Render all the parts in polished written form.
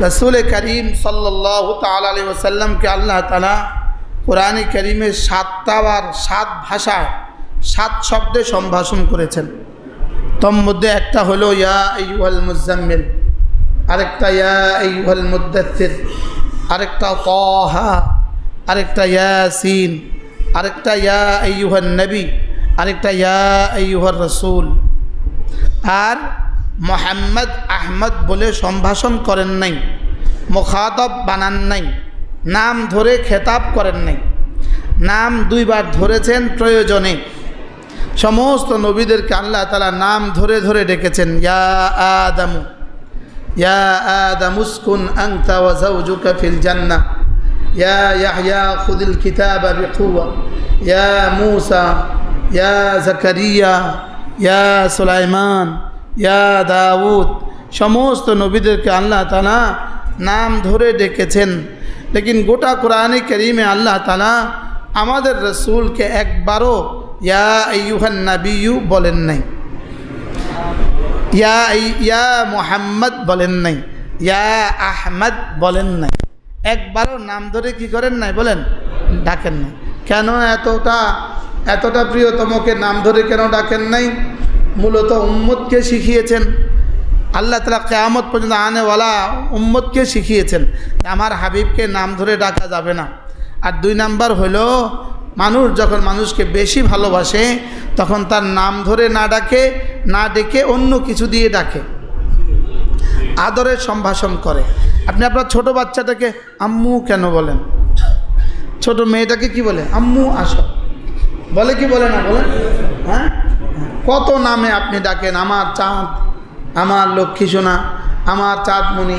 रसूल करीम सल्लल्लाहु ताला अलैहि वसल्लम के अल्लाह ताला कुरान करीमे 7টা বার 7 ভাষায় 7 শব্দে সম্ভাষণ করেছেন। তোর মধ্যে একটা হলো ইয়া আইয়ুহাল মুজাম্মিল, আরেকটা ইয়া আইয়ুহাল মুদ্দাসসির, আরেকটা তাহা, আরেকটা ইয়াসিন, আরেকটা ইয়া আইয়ুহান নবী, আরেকটা ইয়া আইয়ুহার রাসূল। আর মোহাম্মদ আহমদ বলে সম্ভাষণ করেন নাই, মুখাতাব বানান নাই, নাম ধরে খেতাব করেন নাই। নাম 2 বার ধরেছেন প্রয়োজনে। সমস্ত নবীদেরকে আল্লাহ তাআলা নাম ধরে ধরে ডেকেছেন। ইয়া আদম, ইয়া আদম উসকুন আনতা ওয়া যাওজুকা ফিল জান্নাহ, ইয়া ইয়াহইয়া খুযিল কিতাবা বিকুওয়া, ইয়া মূসা, ইয়া জাকারিয়া, ইয়া সুলাইমান, ইয়া দাউদ। সমস্ত নবীদেরকে আল্লাহ তাআলা নাম ধরে ডেকেছেন। লেকিন গোটা কোরআনে কারীমে আল্লাহ তাআলা আমাদের রসুলকে একবারও ইয়া আইয়ুহান নাবিয়্যু বলেন নাই, ইয়া মুহাম্মদ বলেন নাই, ইয়া আহমদ বলেন নাই। একবারও নাম ধরে কি করেন নাই বলেন, ডাকেন নাই। কেন এতটা প্রিয়তমকে নাম ধরে কেন ডাকেন নাই? মূলত উম্মতকে শিখিয়েছেন আল্লাহ তাআলা, কিয়ামত পর্যন্ত আনেওয়ালা উম্মতকে শিখিয়েছেন আমার হাবিবকে নাম ধরে ডাকা যাবে না। আর 2 নাম্বার হলো মানুষ যখন মানুষকে বেশি ভালোবাসে তখন তার নাম ধরে না ডেকে অন্য কিছু দিয়ে ডাকে, আদরের সম্ভাষণ করে। আপনি আপনার ছোট বাচ্চাটাকে আম্মু কেন বলেন? ছোট মেয়েটাকে কি বলে? আম্মু আসো বলে কি বলে না বলেন? হ্যাঁ, কত নামে আপনি ডাকেন। আমার চাঁদ, আমার লক্ষ্মী সোনা, আমার চাঁদমণি,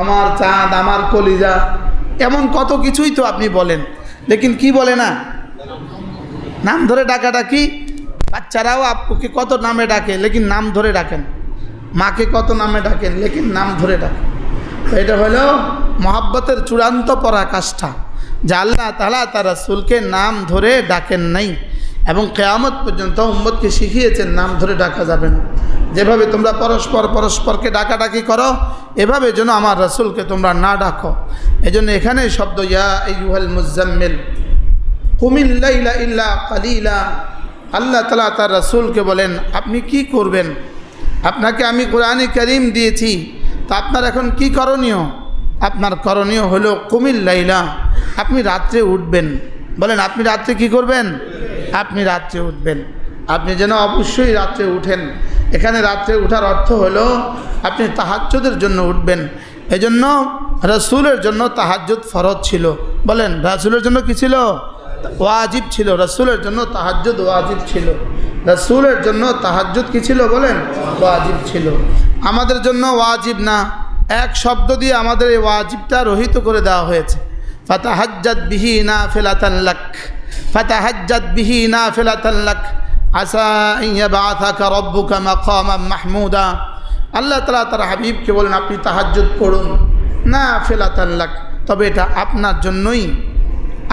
আমার চাঁদ, আমার কলিজা, এমন কত কিছুই তো আপনি বলেন। লেকিন কি বলে না? নাম ধরে ডাকাডাকি। বাচ্চারাও আপুকে কত নামে ডাকে, লেকিন নাম ধরে ডাকেন। মাকে কত নামে ডাকেন, লেকিন নাম ধরে ডাকেন। এটা হলো মহব্বতের চূড়ান্ত পরাকাষ্ঠা, যা আল্লাহ তাআলা তার রাসূলকে নাম ধরে ডাকেন নাই এবং কিয়ামত পর্যন্ত উম্মতকে শিখিয়েছেন নাম ধরে ডাকা যাবে না। যেভাবে তোমরা পরস্পরকে ডাকাডাকি করো, এভাবে যেন আমার রাসূলকে তোমরা না ডাকো। এজন্য এখানে শব্দ ইয়া আইয়ুহাল মুজাম্মিল কুমিল লাইলা ইল্লা কালিলা। আল্লাহ তাআলা তার রাসূলকে বলেন আপনি কি করবেন? আপনাকে আমি কোরআনে কারীম দিয়েছি, তা আপনার এখন কি করণীয়? আপনার করণীয় হলো কুমিল লাইলা, আপনি রাত্রে উঠবেন। বলেন আপনি রাত্রে কি করবেন? আপনি রাত্রে উঠবেন। আপনি যেন অবশ্যই রাত্রে উঠেন। এখানে রাত্রে উঠার অর্থ হলো আপনি তাহাজ্জুদের জন্য উঠবেন। এজন্য রাসূলের জন্য তাহাজ্জুদ ফরজ ছিল। বলেন রাসূলের জন্য কি ছিল? ওয়াজিব ছিল। রাসূলের জন্য তাহাজ্জুদ ওয়াজিব ছিল। রাসূলের জন্য তাহাজ্জুদ কি ছিল বলেন? ওয়াজিব ছিল। আমাদের জন্য ওয়াজিব না, এক শব্দ দিয়ে আমাদের এই ওয়াজিবটা রহিত করে দেওয়া হয়েছে। ফাতাহাজ্জাদ বিহি নাফিলাতান লাক, ফাতাহাজ্জাদ বিহি নাফিলাতান লাক আসা আন ইয়াবআসাকা রাব্বুকা মাকামান মাহমুদা। আল্লাহ তাআলা তার হাবিবকে বলেন আপনি তাহাজ্জুদ পড়ুন নাফিলাতান লাক, তবে এটা আপনার জন্যই,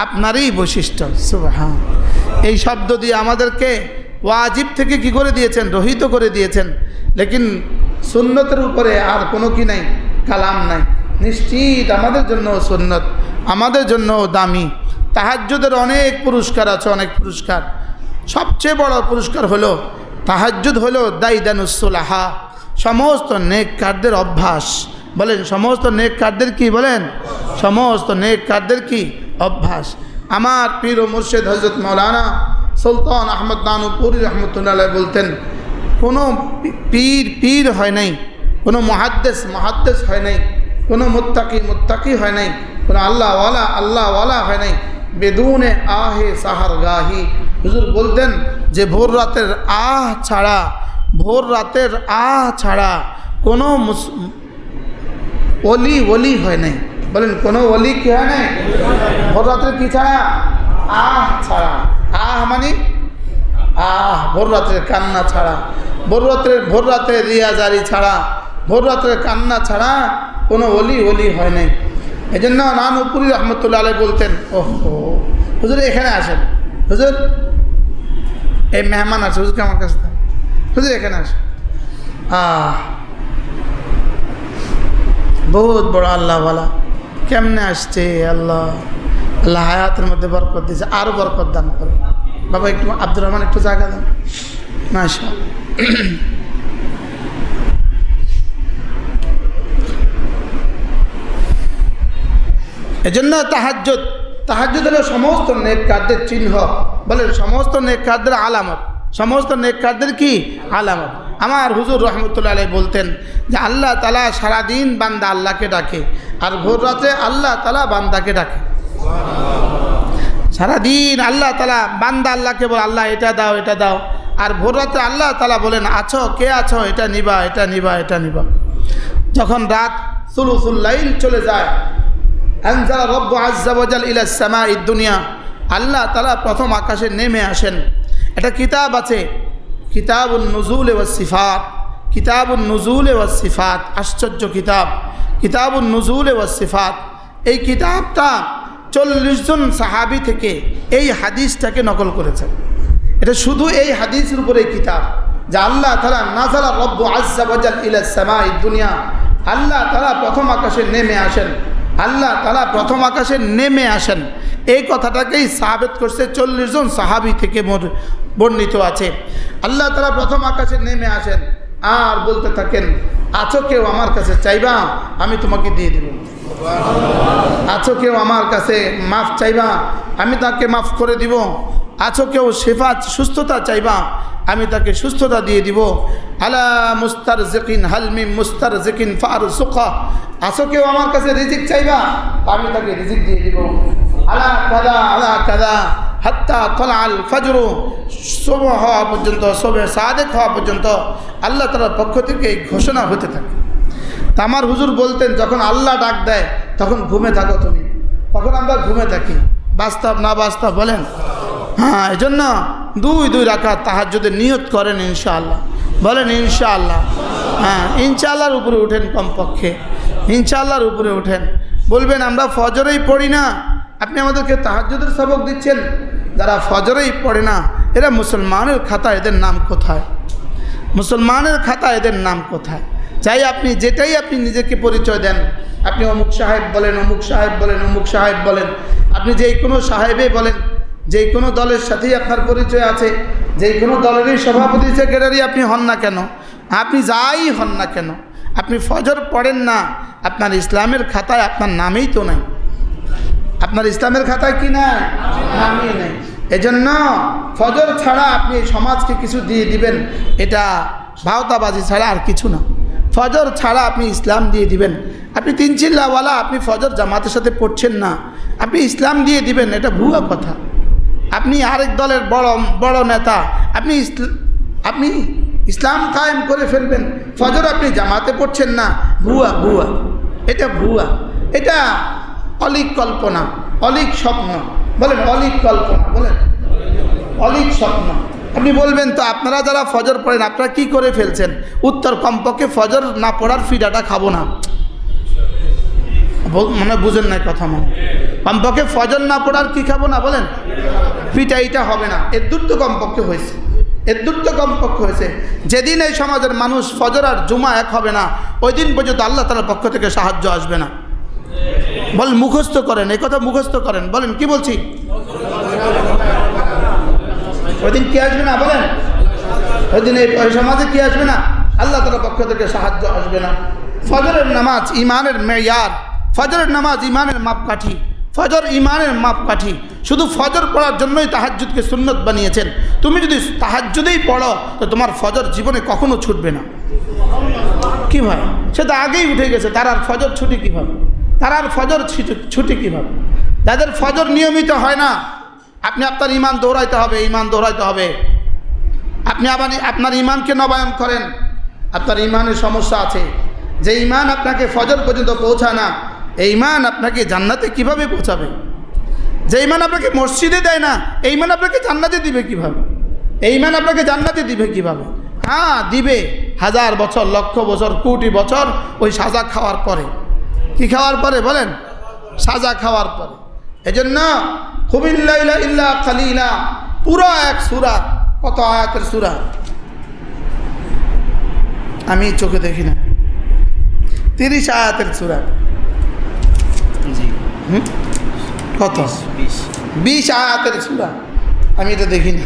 আপনারই বৈশিষ্ট্য। সুবহান। এই শব্দ দিয়ে আমাদেরকে ওয়াজিব থেকে কি করে দিয়েছেন? রহিত করে দিয়েছেন। লেকিন সুন্নতের উপরে আর কোনো কি নাই, কালাম নাই। নিশ্চিত আমাদের জন্য সুন্নত, আমাদের জন্য দামি। তাহাজ্জুদের অনেক পুরস্কার আছে, অনেক পুরস্কার। সবচেয়ে বড় পুরস্কার হলো তাহাজ্জুদ হলো দাইদানুস সুলাহা, সমস্ত নেককারদের অভ্যাস। বলেন সমস্ত নেককারদের কি? বলেন সমস্ত নেককারদের কি অভ্যাস। আমার পীর ও মুর্শিদ হযরত মাওলানা সুলতান আহমদ নানুপুরি রহমতুল্লাহ আলাইহি বলতেন কোনো পীর হয় নাই, কোনো মুহাদ্দিস হয় নাই, কোনো মুত্তাকি হয় নাই, কোনো আল্লাহওয়ালা হয় নাই বেদুনে আহে সাহার গাহি। হুজুর বলতেন যে ভোর রাতের আহ ছাড়া কোনো ওলি হয় নাই। বলেন কোনো ওলি কি হয় নাই? ভোর রাতের কি ছাড়া? আহ ছাড়া। আহ মানে ভোর রাতের কান্না ছাড়া, ভোর রাতের রিয়াজারি ছাড়া, ভোর রাতের কান্না ছাড়া কোনো ওলি হয় নাই। এই জন্য নানুপুরি রহমতুল্লাহ আলাইহি বলতেন ওহো হুজুর এখানে আসেন, হুজুর এই মেহমান আছে, হুজুরকে আমার কাছে হুজুর এখানে আসেন। বহুত বড় আল্লাহ বলা। কেমনে আসছে আল্লাহ, আল্লাহ হায়াতের মধ্যে বরকত দিয়েছে, আরও বরকত দান করে। বাবা একটু আব্দুর রহমান একটু জায়গা দেন। মাশাআল্লাহ। এজন্য তাহাজ্জুদ হলো সমস্ত নেক কাজের চিহ্ন, বলেন সমস্ত নেক কাজের আলামত, সমস্ত নেক কাজের কি আলামত। আমার হুজুর রহমতুল্লাহ আলাইহি বলতেন যে আল্লাহ তাআলা সারাদিন বান্দা আল্লাহকে ডাকে, আর ভোর রাতে আল্লাহ তাআলা বান্দাকে ডাকে। সারাদিন আল্লাহ তাআলা বান্দা আল্লাহকে বলে আল্লাহ এটা দাও এটা দাও, আর ভোর রাতে আল্লাহ তাআলা বলেন আছো, কে আছো, এটা নিবা এটা নিবা এটা নিবা। যখন রাত সুলুসুল লাইল চলে যায়, আনজালা রব্বু আজ্জা ওয়া জাল ইলা সামাঈদ দুনিয়া, আল্লাহ তাআলা প্রথম আকাশে নেমে আসেন। একটা কিতাব আছে, কিতাবুন নুজুল ওয়াস সিফাত, কিতাবুন নুজুল ওয়াস সিফাত, আশ্চর্য কিতাব, কিতাবুন নুজুল ওয়াস সিফাত। এই কিতাবটা 40 জন সাহাবী থেকে এই হাদিসটাকে নকল করেছেন। এটা শুধু এই হাদিসের উপরে কিতাব, যে আল্লাহ তাআলা নাযালা রব্বু আজ্জা ওয়া জাল ইলা সামাঈদ দুনিয়া, আল্লাহ তাআলা প্রথম আকাশে নেমে আসেন, আল্লাহ তাআলা প্রথম আকাশে নেমে আসেন। এই কথাটাকেই সাহাবেত করছে 40 জন সাহাবী থেকে বর্ণিত আছে। আল্লাহ তাআলা প্রথম আকাশে নেমে আসেন আর বলতে থাকেন আছো কেউ আমার কাছে চাইবা, আমি তোমাকে দিয়ে দেব। আছো কেউ আমার কাছে মাফ চাইবা, আমি তাকে মাফ করে দিব। আছো কেউ শিফাত সুস্থতা চাইবা, আমি তাকে সুস্থতা দিয়ে দিব। আলা মুস্তারজিকিন হাল মিন মুস্তারজিকিন ফারজুকা, আছো কেউ আমার কাছে রিজিক চাইবা, আমি তাকে রিজিক দিয়ে দিব। আলা কাদা হাত্তা তলাল ফজর, সুবহ হওয়া পর্যন্ত, সুবহে সাদেক হওয়া পর্যন্ত আল্লাহ তাআলার পক্ষ থেকে ঘোষণা হতে থাকে। তা আমার হুজুর বলতেন যখন আল্লাহ ডাক দেয় তখন ঘুমে থাকো তুমি, তখন আমরা ঘুমে থাকি। বাস্তব না বাস্তব বলেন? হ্যাঁ, এই জন্য 2 রাকাত তাহাজ্জুদের নিয়ত করেন ইনশাআল্লাহ, বলেন ইনশাআল্লাহ। হ্যাঁ, ইনশাআল্লাহর উপরে উঠেন, কমপক্ষে ইনশাআল্লাহর উপরে উঠেন। বলবেন আমরা ফজরেই পড়ি না, আপনি আমাদেরকে তাহাজ্জুদের সবক দিচ্ছেন। যারা ফজরেই পড়ে না এরা মুসলমানের খাতা, এদের নাম কোথায়? মুসলমানের খাতা এদের নাম কোথায়? চাই আপনি যেটাই আপনি নিজেকে পরিচয় দেন, আপনি অমুক সাহেব বলেন, অমুক সাহেব বলেন, অমুক সাহেব বলেন, আপনি যেই কোনো সাহেবে বলেন, যেই কোনো দলের সাথেই আপনার পরিচয় আছে, যেই কোনো দলেরই সভাপতি সেক্রেটারি আপনি হন না কেন, আপনি যাই হন না কেন, আপনি ফজর পড়েন না, আপনার ইসলামের খাতায় আপনার নামেই তো নাই। আপনার ইসলামের খাতায় কি নাই? নামই নেই। এজন্য ফজর ছাড়া আপনি সমাজকে কিছু দিয়ে দিবেন, এটা ভাওতাবাজি ছাড়া আর কিছু না। ফজর ছাড়া আপনি ইসলাম দিয়ে দিবেন। আপনি 3 চিল্লাওয়ালা, আপনি ফজর জামাতের সাথে পড়ছেন না, আপনি ইসলাম দিয়ে দিবেন, এটা ভুয়া কথা। আপনি আরেক দলের বড় নেতা, আপনি ইসলাম কায়েম করে ফেলবেন, ফজর আপনি জামাতে পড়ছেন না, ভুয়া, এটা ভুয়া, এটা অলিক কল্পনা, অলিক স্বপ্ন, বলেন অলিক কল্পনা, বলেন অলিক স্বপ্ন। আপনি বলবেন তো আপনারা যারা ফজর পড়েন আপনারা কি করে ফেলছেন? উত্তর, কমপক্ষে ফজর না পড়ার ফিডাটা খাবো না। মনে বুঝেন না কথা, মনে কমপক্ষে ফজর না পড়ার কি খাবো না, বলেন পিটাইটা হবে না। এর দূর তো কমপক্ষে হয়েছে, এর দূর তো কমপক্ষে হয়েছে। যেদিন এই সমাজের মানুষ ফজর আর জুমা এক হবে না, ওই দিন পর্যন্ত আল্লাহ তাআলার পক্ষ থেকে সাহায্য আসবে না। বলেন মুখস্থ করেন, এই কথা মুখস্থ করেন, বলেন কি বলছি? ওই দিন কি আসবে না, বলেন ওই দিন এই সমাজে কি আসবে না? আল্লাহ তাআলার পক্ষ থেকে সাহায্য আসবে না। ফজরের নামাজ ইমানের মেয়ার, ফজরের নামাজ ইমানের মাপকাঠি, ফজর ইমানের মাপকাঠি। শুধু ফজর পড়ার জন্যই তাহাজ্জুদকে সুন্নত বানিয়েছেন। তুমি যদি তাহাজ্জুদেই পড়ো তো তোমার ফজর জীবনে কখনো ছুটবে না। কি ভাই, সে তো আগেই উঠে গেছে, তার আর ফজর ছুটি কীভাবে? তার আর ফজর ছুটি কীভাবে? যাদের ফজর নিয়মিত হয় না, আপনি আপনার ইমান দৌড়াইতে হবে, ইমান দৌড়াইতে হবে। আপনি আবার আপনার ইমানকে নবায়ন করেন। আপনার ইমানের সমস্যা আছে, যে ইমান আপনাকে ফজর পর্যন্ত পৌঁছায় না, এই ইমান আপনাকে জান্নাতে কিভাবে পৌঁছাবে? যে ইমান আপনাকে মসজিদে দেয় না, এই ইমান আপনাকে জান্নাতে দিবে কিভাবে? এই ইমান আপনাকে জান্নাতে দিবে কিভাবে? হ্যাঁ দিবে, 1000 বছর, লক্ষ বছর, কোটি বছর, ওই সাজা খাওয়ার পরে। কি খাওয়ার পরে বলেন? সাজা খাওয়ার পরে। এজন্য কুমিল লাইলা ইল্লা কালিলা, পুরো এক সূরা, কত আয়াতের সূরা আমি চোখে দেখি না, 30 আয়াতের সূরা। জি কত? 20 আয়াতের সূরা। আমি এটা দেখিনি।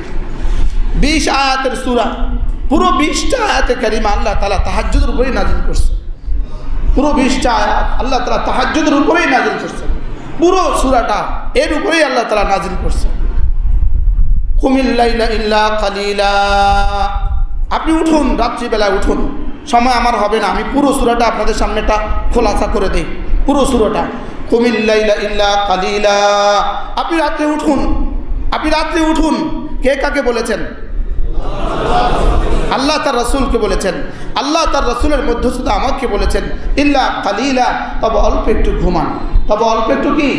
20 আয়াতের সূরা, পুরো 20টা আয়াতে কারিমা আল্লাহ তাআলা তাহাজ্জুদের উপরেই নাযিল করছে। পুরো 20টা আয়াত আল্লাহ তাআলা তাহাজ্জুদের উপরেই নাযিল করছে। পুরো সূরাটা এর উপরেই আল্লাহ তাআলা নাযিল করছে। কুমিল লাইলা ইল্লা কালিলা, আপনি উঠুন, রাত্রিবেলায় উঠুন, সময় আমার হবে না, আমি পুরো সূরাটা আপনাদের সামনেটা খোলাসা করে দিই। পুরো সূরাটা কুমিল লাইলা ইল্লা কালিলা, আপনি রাত্রে উঠুন, আপনি রাত্রে উঠুন। কে কাকে বলেছেন? আল্লাহ তার রাসূলকে বলেছেন। আল্লাহ তার রাসূলের মধ্যস্থতা আমাকে বলেছেন ইল্লা কালিলা, তবে অল্প একটু ঘুমান। তবে অল্প একটু কি?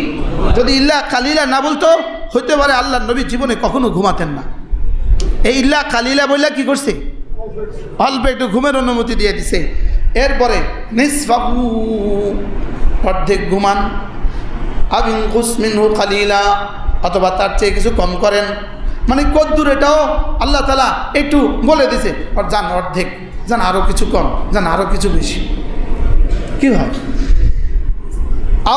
যদি ইল্লা কালিলা না বলতো, হইতে পারে আল্লাহর নবী জীবনে কখনো ঘুমাতেন না। এই ইল্লা কালিলা বললে কি করছে? অল্প একটু ঘুমের অনুমতি দিয়ে দিছে। এরপরে নিসফাহু, অর্ধেক ঘুমান, আবিনকুস মিনহু কালিলা, অথবা তার চেয়ে কিছু কম করেন। মানে কদ্দুর এটাও আল্লাহ তাআলা একটু বলে দিছে, আর যান অর্ধেক, যান আরও কিছু কম, যান আরও কিছু বেশি। কি হয়?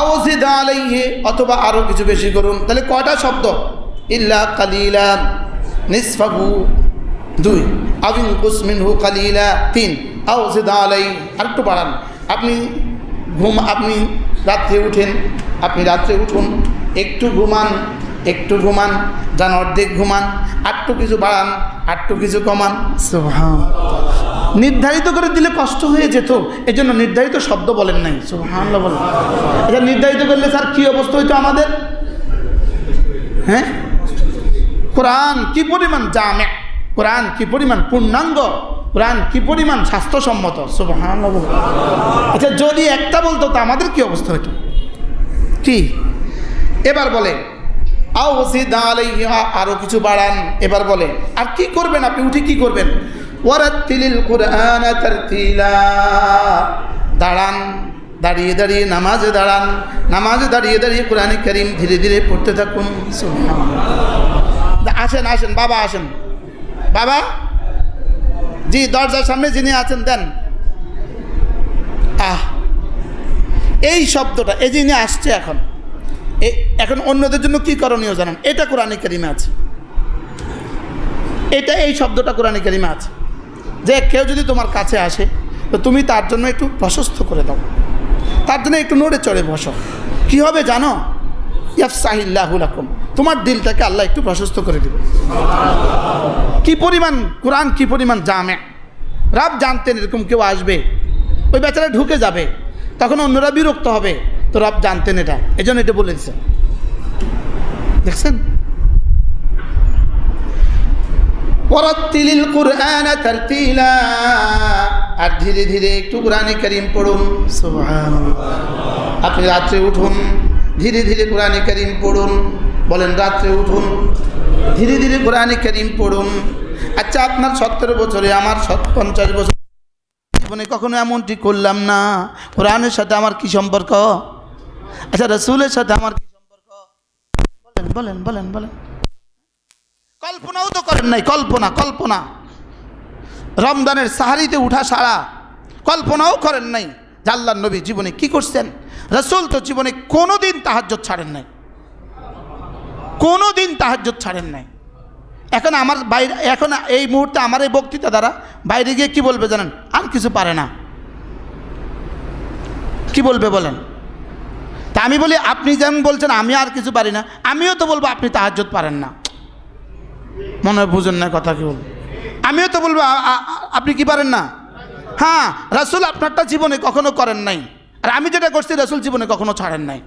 আওজিদ আলাইহি, অথবা আরও কিছু বেশি করুন। তাহলে কয়টা শব্দ? ইল্লা কালিলা, নিসফাহু 2, আবিনকুস মিনহু কালিলা 3, আওজিদ আলাইহি আরেকটু বাড়ান। আপনি আপনি রাত্রে উঠেন, আপনি রাত্রে উঠুন, একটু ঘুমান, একটু ঘুমান, যান অর্ধেক ঘুমান, আটটু কিছু বাড়ান, আটটু কিছু কমান। সুবহানাল্লাহ। নির্ধারিত করে দিলে কষ্ট হয়ে যেত, এজন্য নির্ধারিত শব্দ বলেন নাই। সুবহানাল্লাহ বলেন। এটা নির্ধারিত করলে স্যার কী অবস্থা হইতো আমাদের? হ্যাঁ, কোরআন কি পরিমাণ জামে, কোরআন কি পরিমাণ পূর্ণাঙ্গ, কোরআন কি পরিমাণ স্বাস্থ্যসম্মত। সুবহানাল্লাহ বলেন। আচ্ছা, যদি একটা বলতো তো আমাদের কি অবস্থা হইতো? কি? এবার বলে আওজিদ আলাইহি, আরও কিছু বাড়ান। এবার বলে আর কি করবেন? আপনি উঠে কি করবেন? ওয়ারাত্তিলিল কুরআন তারতিলা, দাঁড়ান, দাঁড়িয়ে দাঁড়িয়ে নামাজে দাঁড়ান, নামাজে দাঁড়িয়ে দাঁড়িয়ে কোরআনে কারীম ধীরে ধীরে পড়তে থাকুন। সুবহানাল্লাহ। আসেন আসেন বাবা, আসেন বাবা। জি, দরজার সামনে যিনি আছেন দেন। এই শব্দটা, এই যিনি আসছে এখন, এখন অন্যদের জন্য কি করণীয় জানেন? এটা কোরআনে কারিমে আছে, এটা এই শব্দটা কোরআনে কারিমে আছে যে কেউ যদি তোমার কাছে আসে তো তুমি তার জন্য একটু প্রশস্ত করে দাও, তার জন্য একটু নড়ে চড়ে বসো। কি হবে জানো? ইয়াফসাহিল্লাহু লাকুম, তোমার দিলটাকে আল্লাহ একটু প্রশস্ত করে দেবে। কি পরিমাণ কোরআন, কি পরিমাণ জামে। রব জানতেন এরকম কেউ আসবে, ওই বেচারা ঢুকে যাবে, তখন অন্যরা বিরক্ত হবে, তো রব জানতেন এটা, এই জন্য এটা বলে দিচ্ছেন। দেখছেন? ওয়ারাত্তিলিল কুরআন তারতিলা, আর ধীরে ধীরে একটু কোরআনে কারীম পড়ুন। সুবহানাল্লাহ। আপনি রাত্রে উঠুন, ধীরে ধীরে কোরআনে কারীম পড়ুন। বলেন রাত্রে উঠুন, ধীরে ধীরে কোরআনে কারীম পড়ুন। আচ্ছা, আপনার 70 বছরে, আমার 50 বছর, জীবনে কখনো এমনটি করলাম না। কোরআনের সাথে আমার কি সম্পর্ক? আচ্ছা, রাসূলের সাথে আমার কি সম্পর্ক? বলেন বলেন বলেন বলেন। কল্পনাও তো করেন নাই। কল্পনা, কল্পনা রমজানের সাহারিতে উঠা সারা কল্পনাও করেন নাই যে আল্লাহর নবী জীবনে কি করছেন। রাসূল তো জীবনে কোনোদিন তাহাজ্জুদ ছাড়েন নাই, কোনোদিন তাহাজ্জুদ ছাড়েন নাই। এখন আমার বাইরে, এখন এই মুহূর্তে আমার এই বক্তৃতা দ্বারা বাইরে গিয়ে কি বলবে জানেন? আর কিছু পারে না। কি বলবে বলেন? তা আমি বলি, আপনি যেমন বলছেন আমি আর কিছু পারি না, আমিও তো বলবো আপনি তাহাজ্জুদ পারেন না। মনে হয় বুঝেন না কথা। কি বলবো? আমিও তো বলবো আপনি কি পারেন না। হ্যাঁ, রাসূল আপনারটা জীবনে কখনো করেন নাই, আর আমি যেটা করছি রাসূল জীবনে কখনো ছাড়েন নাই।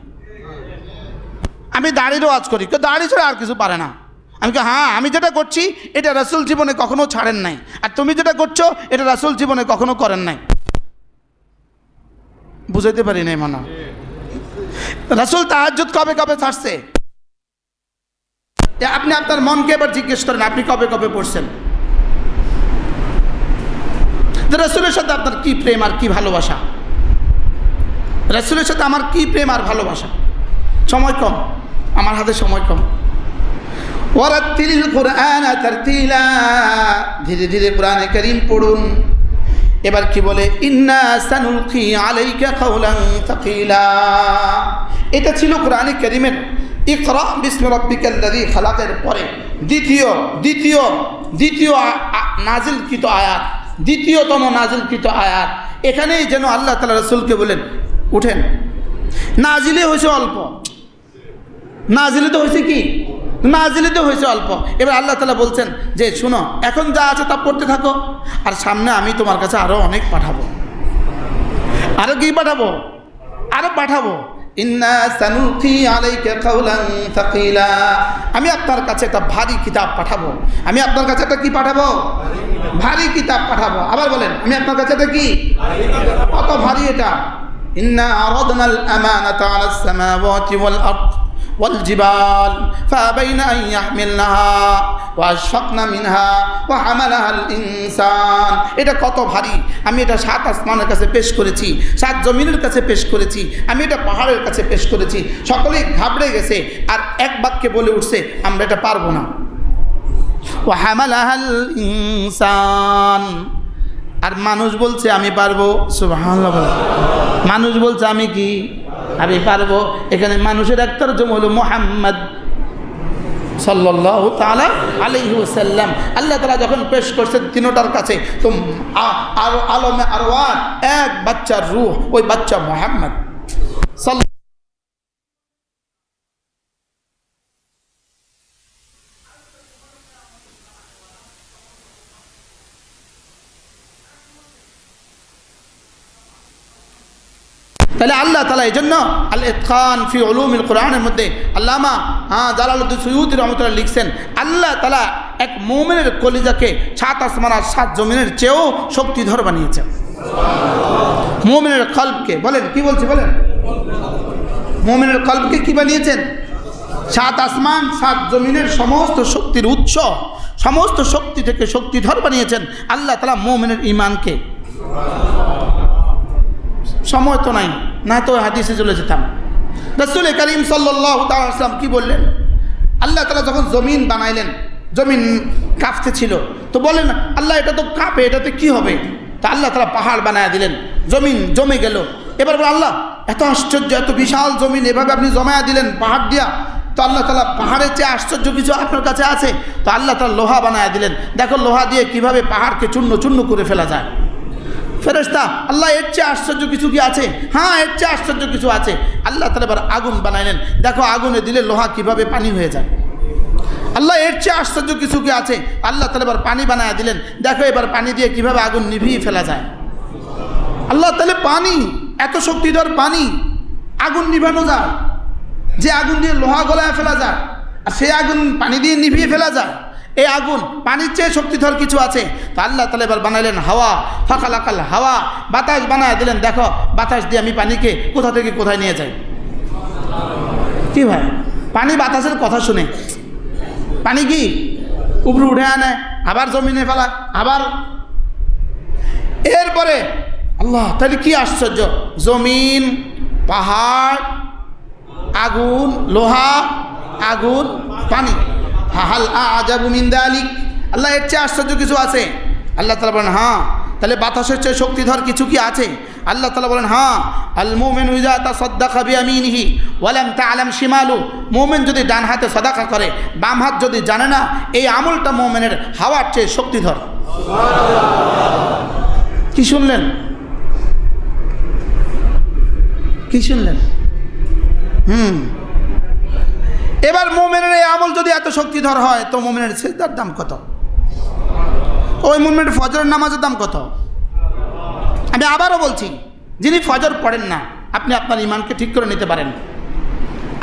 আমি দাড়ির ওয়াজ করি, কেউ দাড়ি ছাড়া আর কিছু পারে না। আমি হ্যাঁ, আমি যেটা করছি এটা রাসূল জীবনে কখনো ছাড়েন নাই, আর তুমি যেটা করছো এটা রাসূল জীবনে কখনো করেন নাই। বুঝাইতে পারি নাই মনে। রাসূল তাহাজ্জুদ কবে কবে ছাড়ছে? আপনি আপনার মনকে এবার জিজ্ঞেস করেন, আপনি কবে কবে পড়ছেন? রাসূলের সাথে আপনার কি প্রেম আর কি ভালোবাসা? রাসূলের সাথে আমার কি প্রেম আর ভালোবাসা? সময় কম, আমার হাতে সময় কম। ওয়ারাত্তিলিল কুরআন তারতিলা, ধীরে ধীরে কোরআনে কারীম পড়ুন। এবার কি বলে, ইন্না সানুলকি আলাইকা কাওলান সাকিলা। এটা ছিল কোরআনে কারীমের ইকরা বিসমি রাব্বিকাল্লাযী খালাকের পরে দ্বিতীয় নাজিলকৃত আয়াত, দ্বিতীয়তম নাজিলকৃত আয়াত। এখানেই যেন আল্লাহ তাআলা রাসূলকে বলেন উঠেন। নাজিলে হয়েছে অল্প, নাজিলে তো হয়েছে কি, নাজিলে তো হয়েছে অল্প। এবার আল্লাহ তাআলা বলছেন যে শুনো, এখন যা আছে তা পড়তে থাকো, আর সামনে আমি তোমার কাছে আরও অনেক পাঠাবো। আরও কি পাঠাবো? আরও পাঠাবো। ইন্না সানুলকি আলাইকা কাওলান সাকিলা। আমি আপনার কাছে একটা ভারী কিতাব পাঠাবো। আমি আপনার কাছে একটা কি পাঠাবো? ভারী কিতাব পাঠাবো। আবার বলেন, আমি আপনার কাছে একটা কি? কত ভারী এটা! ইন্না আরাদনাল আমানাতা আলাস সামাওয়াতি ওয়াল আরদ والجبال فأبين أن يحملنها وأشفقن منها وحملها الإنسان। এটা কত ভারী! আমি এটা 7 আসমানের কাছে পেশ করেছি, 7 জমিনের কাছে পেশ করেছি, আমি এটা পাহাড়ের কাছে পেশ করেছি। সকলেই ঘাবড়ে গেছে আর এক বাক্যে বলে উঠছে আমরা এটা পারবো না। وحملها الإنسان। আর মানুষ বলছে আমি পারবো। সুবহানাল্লাহ। মানুষ বলছে আমি কি, আমি পারবো। এখানে মানুষের এক তরজমা হলো মুহাম্মদ সাল্লাল্লাহু তাআলা আলাইহি ওয়াসাল্লাম। আল্লাহ তাআলা যখন পেশ করছেন তিনটার কাছে, তো আলমে আরওয়াহ এক বাচ্চার রূহ, ওই বাচ্চা মুহাম্মদ সাল্লাল্লাহু। তাহলে আল্লাহ তাআলা এই জন্য আল ইতকান ফি উলুমিল কোরআনের মধ্যে আল্লামা জালালউদ্দিন সুয়ুতী রাহমাতুল্লাহ লিখছেন, আল্লাহ তাআলা এক মুমিনের কলিজাকে 7 আসমান আর 7 জমিনের চেয়েও শক্তিধর বানিয়েছেন। মুমিনের কলবকে বলেন, কি বলছি বলেন, মুমিনের কলবকে কি বানিয়েছেন? 7 আসমান 7 জমিনের সমস্ত শক্তির উৎস, সমস্ত শক্তি থেকে শক্তিধর বানিয়েছেন আল্লাহ তাআলা মুমিনের ঈমানকে। সময় তো নাই, না তো হাদিসে চলে যেতাম। রাসূল করিম সাল্লাল্লাহু তাআলা আলাইহি ওয়াসাল্লাম কি বললেন? আল্লাহ তাআলা যখন জমিন বানাইলেন, জমিন কাঁপতে ছিল, তো বলেন আল্লাহ এটা তো কাঁপে, এটাতে কি হবে? তা আল্লাহ তাআলা পাহাড় বানায় দিলেন, জমিন জমে গেল। এবার বলে আল্লাহ এত আশ্চর্য, এত বিশাল জমিন এভাবে আপনি জমায়া দিলেন পাহাড় দিয়া, তো আল্লাহ তাআলা পাহাড়ের চেয়ে আশ্চর্য কিছু আপনার কাছে আছে? তো আল্লাহ তাআলা লোহা বানায় দিলেন, দেখো লোহা দিয়ে কিভাবে পাহাড়কে চূর্ণ চূর্ণ করে ফেলা যায়। ফেরেশতা, আল্লাহ এর চেয়ে আশ্চর্য কিছু কি আছে? হ্যাঁ, এর চেয়ে আশ্চর্য কিছু আছে। আল্লাহ তাআলা এবার আগুন বানাইলেন, দেখো আগুনে দিলে লোহা কিভাবে পানি হয়ে যায়। আল্লাহ এর চেয়ে আশ্চর্য কিছু কি আছে? আল্লাহ তাআলা এবার পানি বানায় দিলেন, দেখো এবার পানি দিয়ে কিভাবে আগুন নিভিয়ে ফেলা যায়। আল্লাহ তাআলা পানি, এত শক্তিধর পানি, আগুন নিভানো যায়, যে আগুন দিয়ে লোহা গলায় ফেলা যায়, আর সেই আগুন পানি দিয়ে নিভিয়ে ফেলা যায়। এই আগুন পানির চেয়ে শক্তিধর কিছু আছে। তো আল্লাহ তাআলা এবার বানাইলেন হাওয়া, ফাখালাকাল হাওয়া, বাতাস বানায় দিলেন, দেখো বাতাস দিয়ে আমি পানিকে কোথা থেকে কোথায় নিয়ে যাই। কি ভাই, পানি বাতাসের কথা শুনে পানি কি উপরে উঠে আনে, আবার জমিনে ফেলা, আবার। এরপরে আল্লাহ তাহলে কি আশ্চর্য, জমিন, পাহাড়, আগুন, লোহা, আগুন, পানি। হাল আজাবু মিন যালিক, আল্লাহ এর চেয়ে আশ্চর্য কিছু আছে? আল্লাহ তাআলা বলেন হ্যাঁ। তাহলে বাতাসের চেয়ে শক্তিধর কিছু কি আছে? আল্লাহ তাআলা বলেন হ্যাঁ। আল মুমিনু ইযা তাসাদ্দাকা বিয়ামিনিহি ওয়া লাম তা'লাম শিমালু, মুমিন যদি ডান হাতে সাদাকা করে, বাম হাত যদি জানে না, এই আমলটা মুমিনের হাওয়ার চেয়ে শক্তিধর। কি শুনলেন? কি শুনলেন? এবার মুমিনের এই আমল যদি এত শক্তিধর হয়, তো মুমিনের সিজদার দাম কত? ওই মুমিনের ফজরের নামাজের দাম কত? আমি আবারও বলছি, যিনি ফজর পড়েন না, আপনি আপনার ঈমানকে ঠিক করে নিতে পারেন,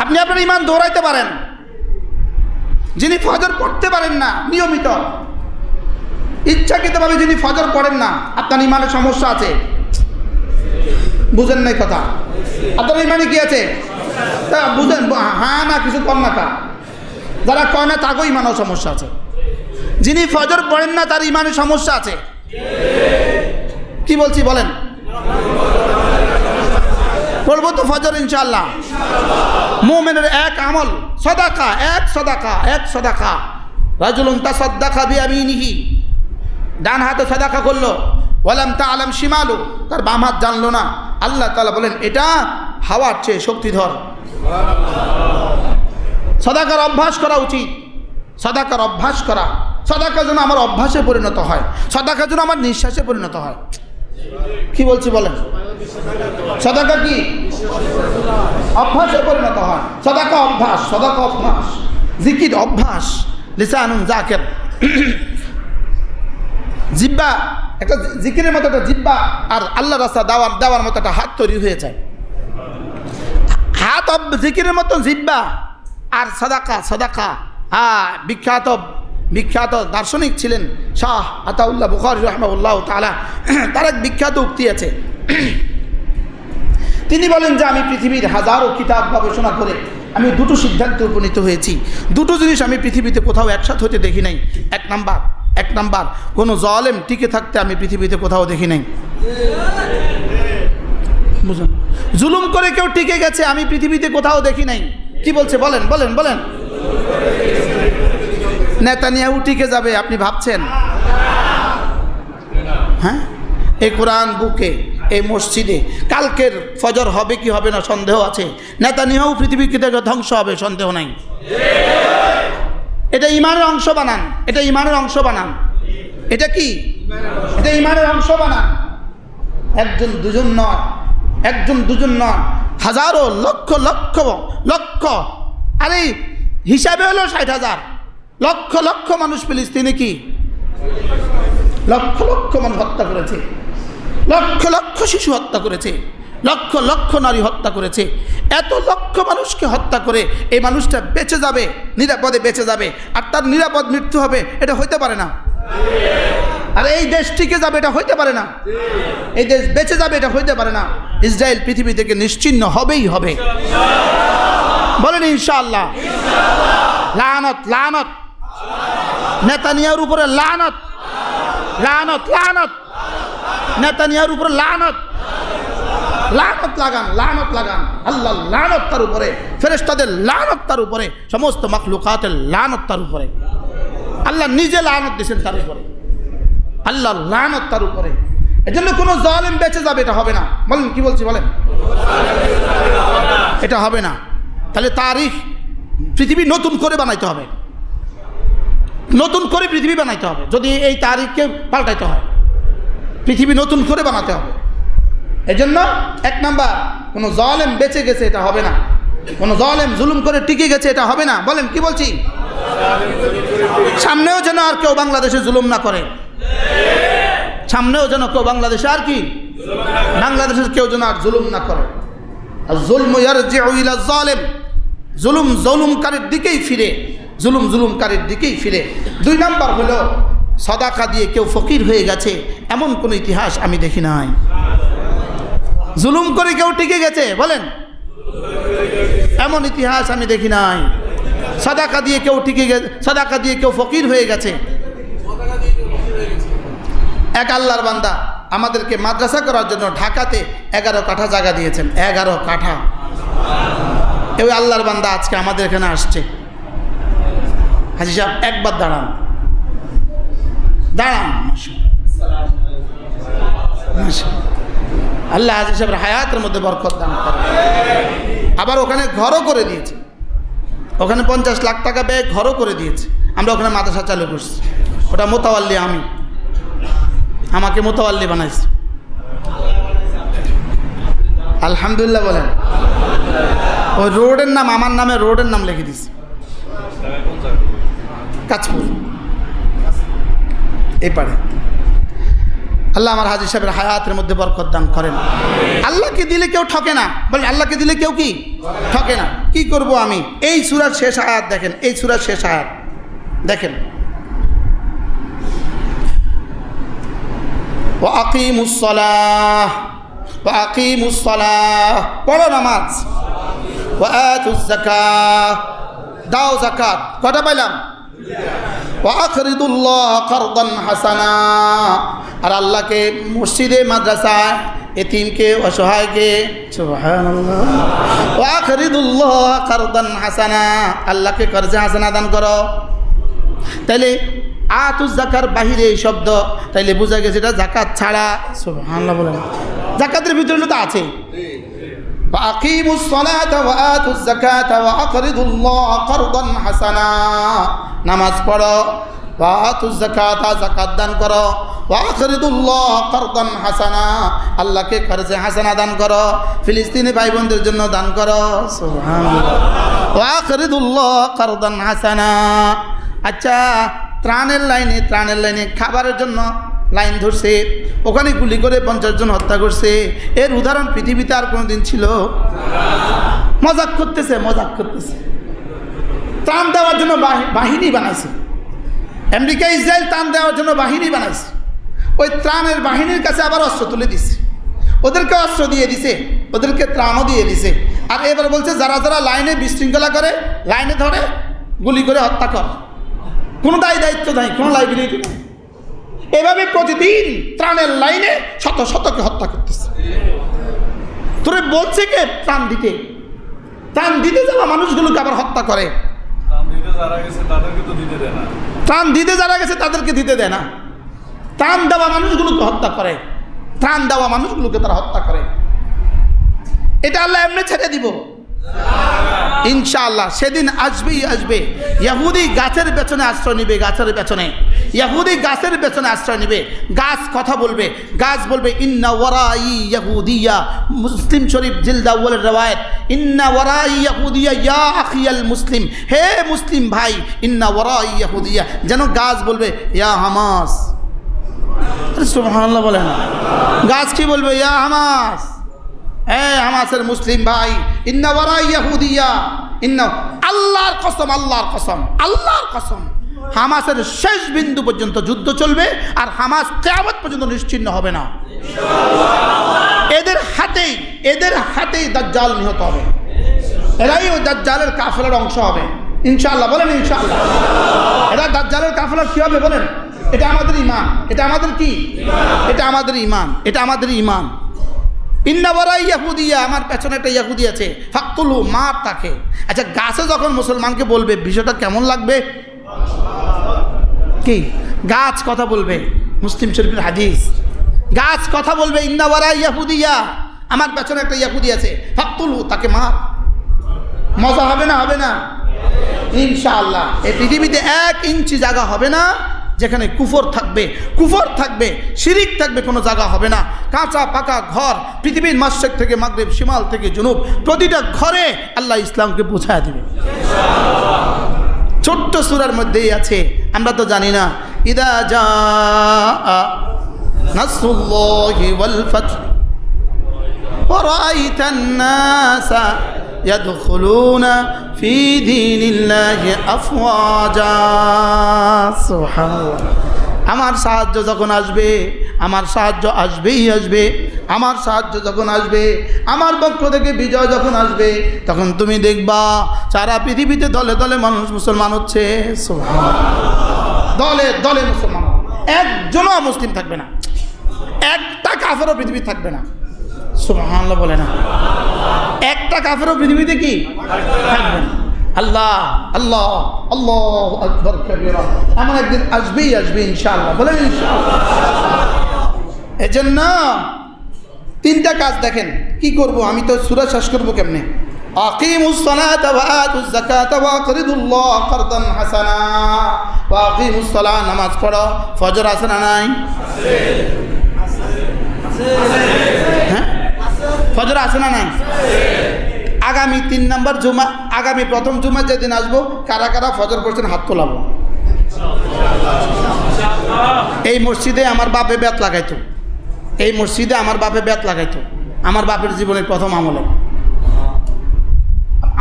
আপনি আপনার ঈমান দৌড়াইতে পারেন। যিনি ফজর পড়তে পারেন না নিয়মিত, ইচ্ছাকৃতভাবে যিনি ফজর পড়েন না, আপনার ঈমানের সমস্যা আছে। বুঝেন নাই কথা? আপনার ঈমানে কি আছে? তা বুঝেন, হ্যাঁ না কিছু কম না তা। যারা কয় না তাকেও ঈমানের সমস্যা আছে। যিনি ফজর পড়েন না তার ঈমানের সমস্যা আছে। কি বলছি বলেন? পড়বো তো ফজর ইনশাআল্লাহ। মুমিনের এক আমল সাদাকা, এক সাদাকা, এক সাদাকা। রাজুলুন তাসাদ্দাকা বিয়ামিনিহি, ডান হাতে সাদাকা করলো, ওয়ালাম তাআলাম শিমালু, তার বাম হাত জানলো না। আল্লাহ তাআলা বলেন এটা হাওয়ার চেয়ে শক্তিধর। সাদাকার অভ্যাস করা উচিত, সাদাকার অভ্যাস করা, সাদাকা যেন আমার অভ্যাসে পরিণত হয়, সাদাকা যেন আমার নিঃশ্বাসে পরিণত হয়। কি বলছি বলেন? সাদাকা কি অভ্যাসে পরিণত হয়? সাদাকা অভ্যাস, সাদাকা অভ্যাস, জিকির অভ্যাস, লিসানুন যাকির। জিব্বা একটা জিকিরের মতো একটা জিব্বা, আর আল্লাহ রাস্তা দেওয়ার মতো একটা হাত তৈরি হয়ে যায়। হাত জিকিরের মতো জিব্বা আর সাদাকা। সাদাকা বিখ্যাত দার্শনিক ছিলেন শাহ আতাউল্লাহ বুখারী রাহিমাহুল্লাহ তাআলা। তার এক বিখ্যাত উক্তি আছে, তিনি বলেন যে আমি পৃথিবীর হাজারো কিতাব গবেষণা করে আমি দুটো সিদ্ধান্তে উপনীত হয়েছি। দুটো জিনিস আমি পৃথিবীতে কোথাও একসাথে হতে দেখি নাই। এক নাম্বার কোনো জালেম টিকে থাকতে আমি পৃথিবীতে কোথাও দেখি নাই। বুঝুন, জুলুম করে কেউ টিকে গেছে আমি পৃথিবীতে কোথাও দেখি নাই। কি বলছে বলেন বলেন বলেন? নেতানিয়াহু টিকে যাবে আপনি ভাবছেন? হ্যাঁ, এই কোরআন বুকে, এই মসজিদে কালকের ফজর হবে কি হবে না সন্দেহ আছে। নেতানিয়াহু পৃথিবীকে ধ্বংস হবে সন্দেহ নাই। এটা ইমানের অংশ বানান, এটা ইমানের অংশ বানান। এটা কি? এটা ইমানের অংশ বানান। একজন দুজন নয়, একজন দুজন নয়, হাজারো লক্ষ লক্ষ লক্ষ, আরে হিসাবে হলো 60,000। লক্ষ লক্ষ মানুষ ফিলিস্তিনে কি লক্ষ লক্ষ মানুষ হত্যা করেছে, লক্ষ লক্ষ শিশু হত্যা করেছে, লক্ষ লক্ষ নারী হত্যা করেছে। এত লক্ষ মানুষকে হত্যা করে এই মানুষটা বেঁচে যাবে, নিরাপদে বেঁচে যাবে, আর তার নিরাপদ মৃত্যু হবে, এটা হইতে পারে না। আর এই দেশ টিকে যাবে, এটা হইতে পারে না। এই দেশ বেঁচে যাবে, এটা হইতে পারে না। ইসরায়েল পৃথিবী থেকে নিশ্চিহ্ন হবেই হবে। বলেন ইনশাআল্লাহ। লানত লানত নেতানিয়াহুর উপরে, লানত লানত লানত নেতানিয়াহুর উপরে, লানত লানত লাগান, লানত লাগান। আল্লাহ লানত তার উপরে, ফেরেশতাদের লানত তার উপরে, সমস্ত মাখলুকাতের লানত তার উপরে। আল্লাহ নিজে লানত দিয়েছেন তার উপরে, আল্লাহ লানত তার উপরে। এজন্য কোনো জালেম বেঁচে যাবে, এটা হবে না। বলেন কি বলছি বলেন? এটা হবে না। তাহলে তারিখ পৃথিবী নতুন করে বানাইতে হবে, নতুন করে পৃথিবী বানাইতে হবে। যদি এই তারিখকে পাল্টাইতে হয়, পৃথিবী নতুন করে বানাতে হবে। এজন্য এক নাম্বার, কোনো জালেম বেঁচে গেছে এটা হবে না, কোনো জালেম জুলুম করে টিকে গেছে এটা হবে না। বলেন কি বলছি? সামনেও যেন আর কেউ বাংলাদেশে জুলুম না করে, সামনেও যেন কেউ বাংলাদেশে আর কি বাংলাদেশের কেউ যেন আর জুলুম না করে। আর যুলমু ইয়ারজিউ ইলা যালিম, জুলুম জুলুমকারীর দিকেই ফিরে, জুলুম জুলুমকারীর দিকেই ফিরে। দুই নাম্বার হলো সাদাকা দিয়ে কেউ ফকির হয়ে গেছে এমন কোনো ইতিহাস আমি দেখি নাই। জুলুম করে কেউ টিকে গেছে, বলেন, এমন ইতিহাস আমি দেখি নাই। সাদাকা দিয়ে কেউ টিকে গেছে, সাদাকা দিয়ে কেউ ফকির হয়ে গেছে। এক আল্লাহর বান্দা আমাদেরকে মাদ্রাসা করার জন্য ঢাকাতে 11 কাঠা জায়গা দিয়েছেন। 11 কাঠা। ওই আল্লাহর বান্দা আজকে আমাদের এখানে আসছে। হাজী সাহেব একবার দাঁড়ান, দাঁড়ান। আল্লাহ হাজী সাহেবের হায়াতের মধ্যে বরকত দান করেন। আবার ওখানে ঘরও করে দিয়েছে, ওখানে 50 লাখ টাকা ব্যয় ঘরও করে দিয়েছে। আমরা ওখানে মাদ্রাসা চালু করছি। ওটা মোতাওয়াল্লি, আমাকে মোতাওয়াল্লি বানাইছে। আলহামদুলিল্লাহ বলেন। ওই রোডের নাম আমার নামে, রোডের নাম লিখে দিয়েছে, কাঁচপুর এই পারে। আল্লাহ আমার হাজী সাহেবের হায়াতের মধ্যে বরকত দান করেন। আল্লাহকে দিলে কেউ ঠকে না, বলেন আল্লাহকে দিলে কেউ কি ঠকে না। কি করব আমি? এই সূরার শেষ আয়াত দেখেন, এই সূরার শেষ আয়াত দেখেন, ওয়া আকিমুস সালাহ, ওয়া আকিমুস সালাহ, পড়ো নামাজ, ওয়া আতুজ যাকাত, দাও যাকাত। কটা পাইলাম? ওয়া আকরিদুল্লাহ কারদান হাসানা, আর আল্লাহকে মসজিদে মাদ্রাসায় এতিমকে অসহায়কে, সুবহানাল্লাহ, ওয়া আকরিদুল্লাহ কারদান হাসানা, আল্লাহকে কর্জে হাসানা দান করো। তাইলে আতুজ জাকার বাহিরে এই শব্দ, তাইলে বোঝা গেছে এটা জাকাত ছাড়া। সুবহানাল্লাহ বলেন। জাকাতের ভিতরে তো আছে আকিমুস সালাতা ওয়া আতুজ যাকাতা ওয়া আকরিদুল্লাহ কারদান হাসানা, নামাজ পড়ো, ওয়া আতুজ যাকাতা যাকাত দান করো, ওয়া আকরিদুল্লাহ কারদান হাসানা আল্লাহকে কর্জে হাসানা দান করো, ফিলিস্তিনি ভাই বোনদের জন্য দান করো। সুবহানাল্লাহ। ওয়া আকরিদুল্লাহ কারদান হাসানা। আচ্ছা, ত্রাণের লাইনে খাবারের জন্য লাইন ধরছে, ওখানে গুলি করে 50 জন হত্যা করছে। এর উদাহরণ পৃথিবীতে আর কোনো দিন ছিল? মজাক করতেছে। ত্রাণ দেওয়ার জন্য বাহিনী বানাইছে আমেরিকা, ইসরায়েল ত্রাণ দেওয়ার জন্য বাহিনী বানাইছে। ওই ত্রাণের বাহিনীর কাছে আবার অস্ত্র তুলে দিছে, ওদেরকে অস্ত্র দিয়ে দিছে, ওদেরকে ত্রাণও দিয়ে দিছে। আর এবার বলছে যারা যারা লাইনে বিশৃঙ্খলা করে, লাইনে ধরে গুলি করে হত্যা কর, কোনো দায়িত্ব নাই, কোনো লাইবিলিটি নেই। এভাবে প্রতিদিন ত্রাণের লাইনে শতকে হত্যা করতেছে। তোরে বলছে কে ত্রাণ দিতে যাওয়া মানুষগুলোকে আবার হত্যা করে। ত্রাণ দিতে যারা গেছে তাদেরকে দিতে দেয় না। ত্রাণ দেওয়া মানুষগুলোকে হত্যা করে, তারা হত্যা করে। এটা আল্লাহ এমনি ছেড়ে দিব ইনশাআল্লাহ। সেদিন আসবে ইহুদি গাছের পেছনে আশ্রয় নিবে, ইহুদি গাছের পেছনে আশ্রয় নিবে। গাছ কথা বলবে, গাছ বলবে ইন্না ওয়ারাই ইহুদিয়া। মুসলিম শরীফ জিলদ আউয়ালের রওয়ায়াত, ইন্না ওয়ারাই ইহুদিয়া ইয়া আখিয়াল মুসলিম, হে মুসলিম ভাই, ইন্না ওয়ারাই ইহুদিয়া। যেন গাছ বলবে ইয়া হামাস। সুবহানাল্লাহ বলে না, গাছ কি বলবে? ইয়া হামাস, হামাসের মুসলিম ভাই, ইন্না ওয়ারাই ইহুদিয়া, ইন্না। আল্লাহর কসম হামাসের শেষ বিন্দু পর্যন্ত যুদ্ধ চলবে, আর হামাস কিয়ামত পর্যন্ত নিশ্চিহ্ন হবে না। এদের হাতেই দাজ্জাল নিহত হবে, এরাই ওই দাজ্জালের কাফেলার অংশ হবে ইনশাআল্লাহ। বলেন ইনশাআল্লাহ। এরা দাজ্জালের কাফেলার কি হবে বলেন? এটা আমাদের ঈমান, এটা আমাদের কি? এটা আমাদের ঈমান। ইন্না ওয়ারাই ইহুদিয়া, আমার পেছনে একটা ইহুদি আছে, ফাকতুলু, মার তাকে। আচ্ছা, গাছে যখন মুসলমানকে বলবে বিষয়টা কেমন লাগবে? কি গাছ কথা বলবে? মুসলিম শরীফের হাদিস, গাছ কথা বলবে ইন্না ওয়ারাই ইহুদিয়া, আমার পেছনে একটা ইহুদি আছে, ফাকতুলু, তাকে মার। মজা হবে না? ইনশাআল্লাহ। এই পৃথিবীতে 1 ইঞ্চি জায়গা হবে না যেখানে কুফর থাকবে, শিরিক থাকবে, কোনো জায়গা হবে না। কাঁচা পাকা ঘর পৃথিবীর মাশরিক থেকে মাগরিব, শিমাল থেকে জুনুব, প্রতিটা ঘরে আল্লাহ ইসলামকে পৌঁছায় দেবে। ছোট্ট সূরার মধ্যেই আছে, আমরা তো জানি না। ইদা জাআ নাসরুল্লাহি ওয়াল ফাতহ ওয়া রাআইতান নাসা ইয়াদখুলুনা ফি দীনিল্লাহি আফওয়াজা। সুবহানাল্লাহ। আমার সাহায্য যখন আসবে, আমার সাহায্য আসবে, আমার পক্ষ থেকে বিজয় যখন আসবে, তখন তুমি দেখবা সারা পৃথিবীতে দলে দলে মানুষ মুসলমান হচ্ছে। সুবহানাল্লাহ। দলে মুসলমান, একজনও মুসলিম থাকবে না, একটা কাফেরও পৃথিবী থাকবে না। সুবহানাল্লাহ বলে না, একটা কাফেরও পৃথিবীতে কি থাকবে না। আল্লাহ আল্লাহু আকবার কবীরা। এমন একদিন আসবে ইনশাআল্লাহ। বলেন ইনশাআল্লাহ। এজন্য 3টা কাজ দেখেন কি করব। আমি তো সূরা শেষ করব কেমনে? আকিমুস সালাতা ওয়া আতুজ যাকাতা ওয়া আকরিদুল্লাহ কারদান হাসানা। আকিমুস সালাহ, নামাজ পড়ো। ফজর আছে না নাই? হ্যাঁ, ফজর আছে না নাই? আগামী 3 নম্বর জুমা, আগামী প্রথম জুমা যেদিন আসবো, কারা কারা ফজর পড়ছেন হাত তোলাবো। এই মসজিদে আমার বাপে বেত লাগাইতো, আমার বাপের জীবনের প্রথম আমলে।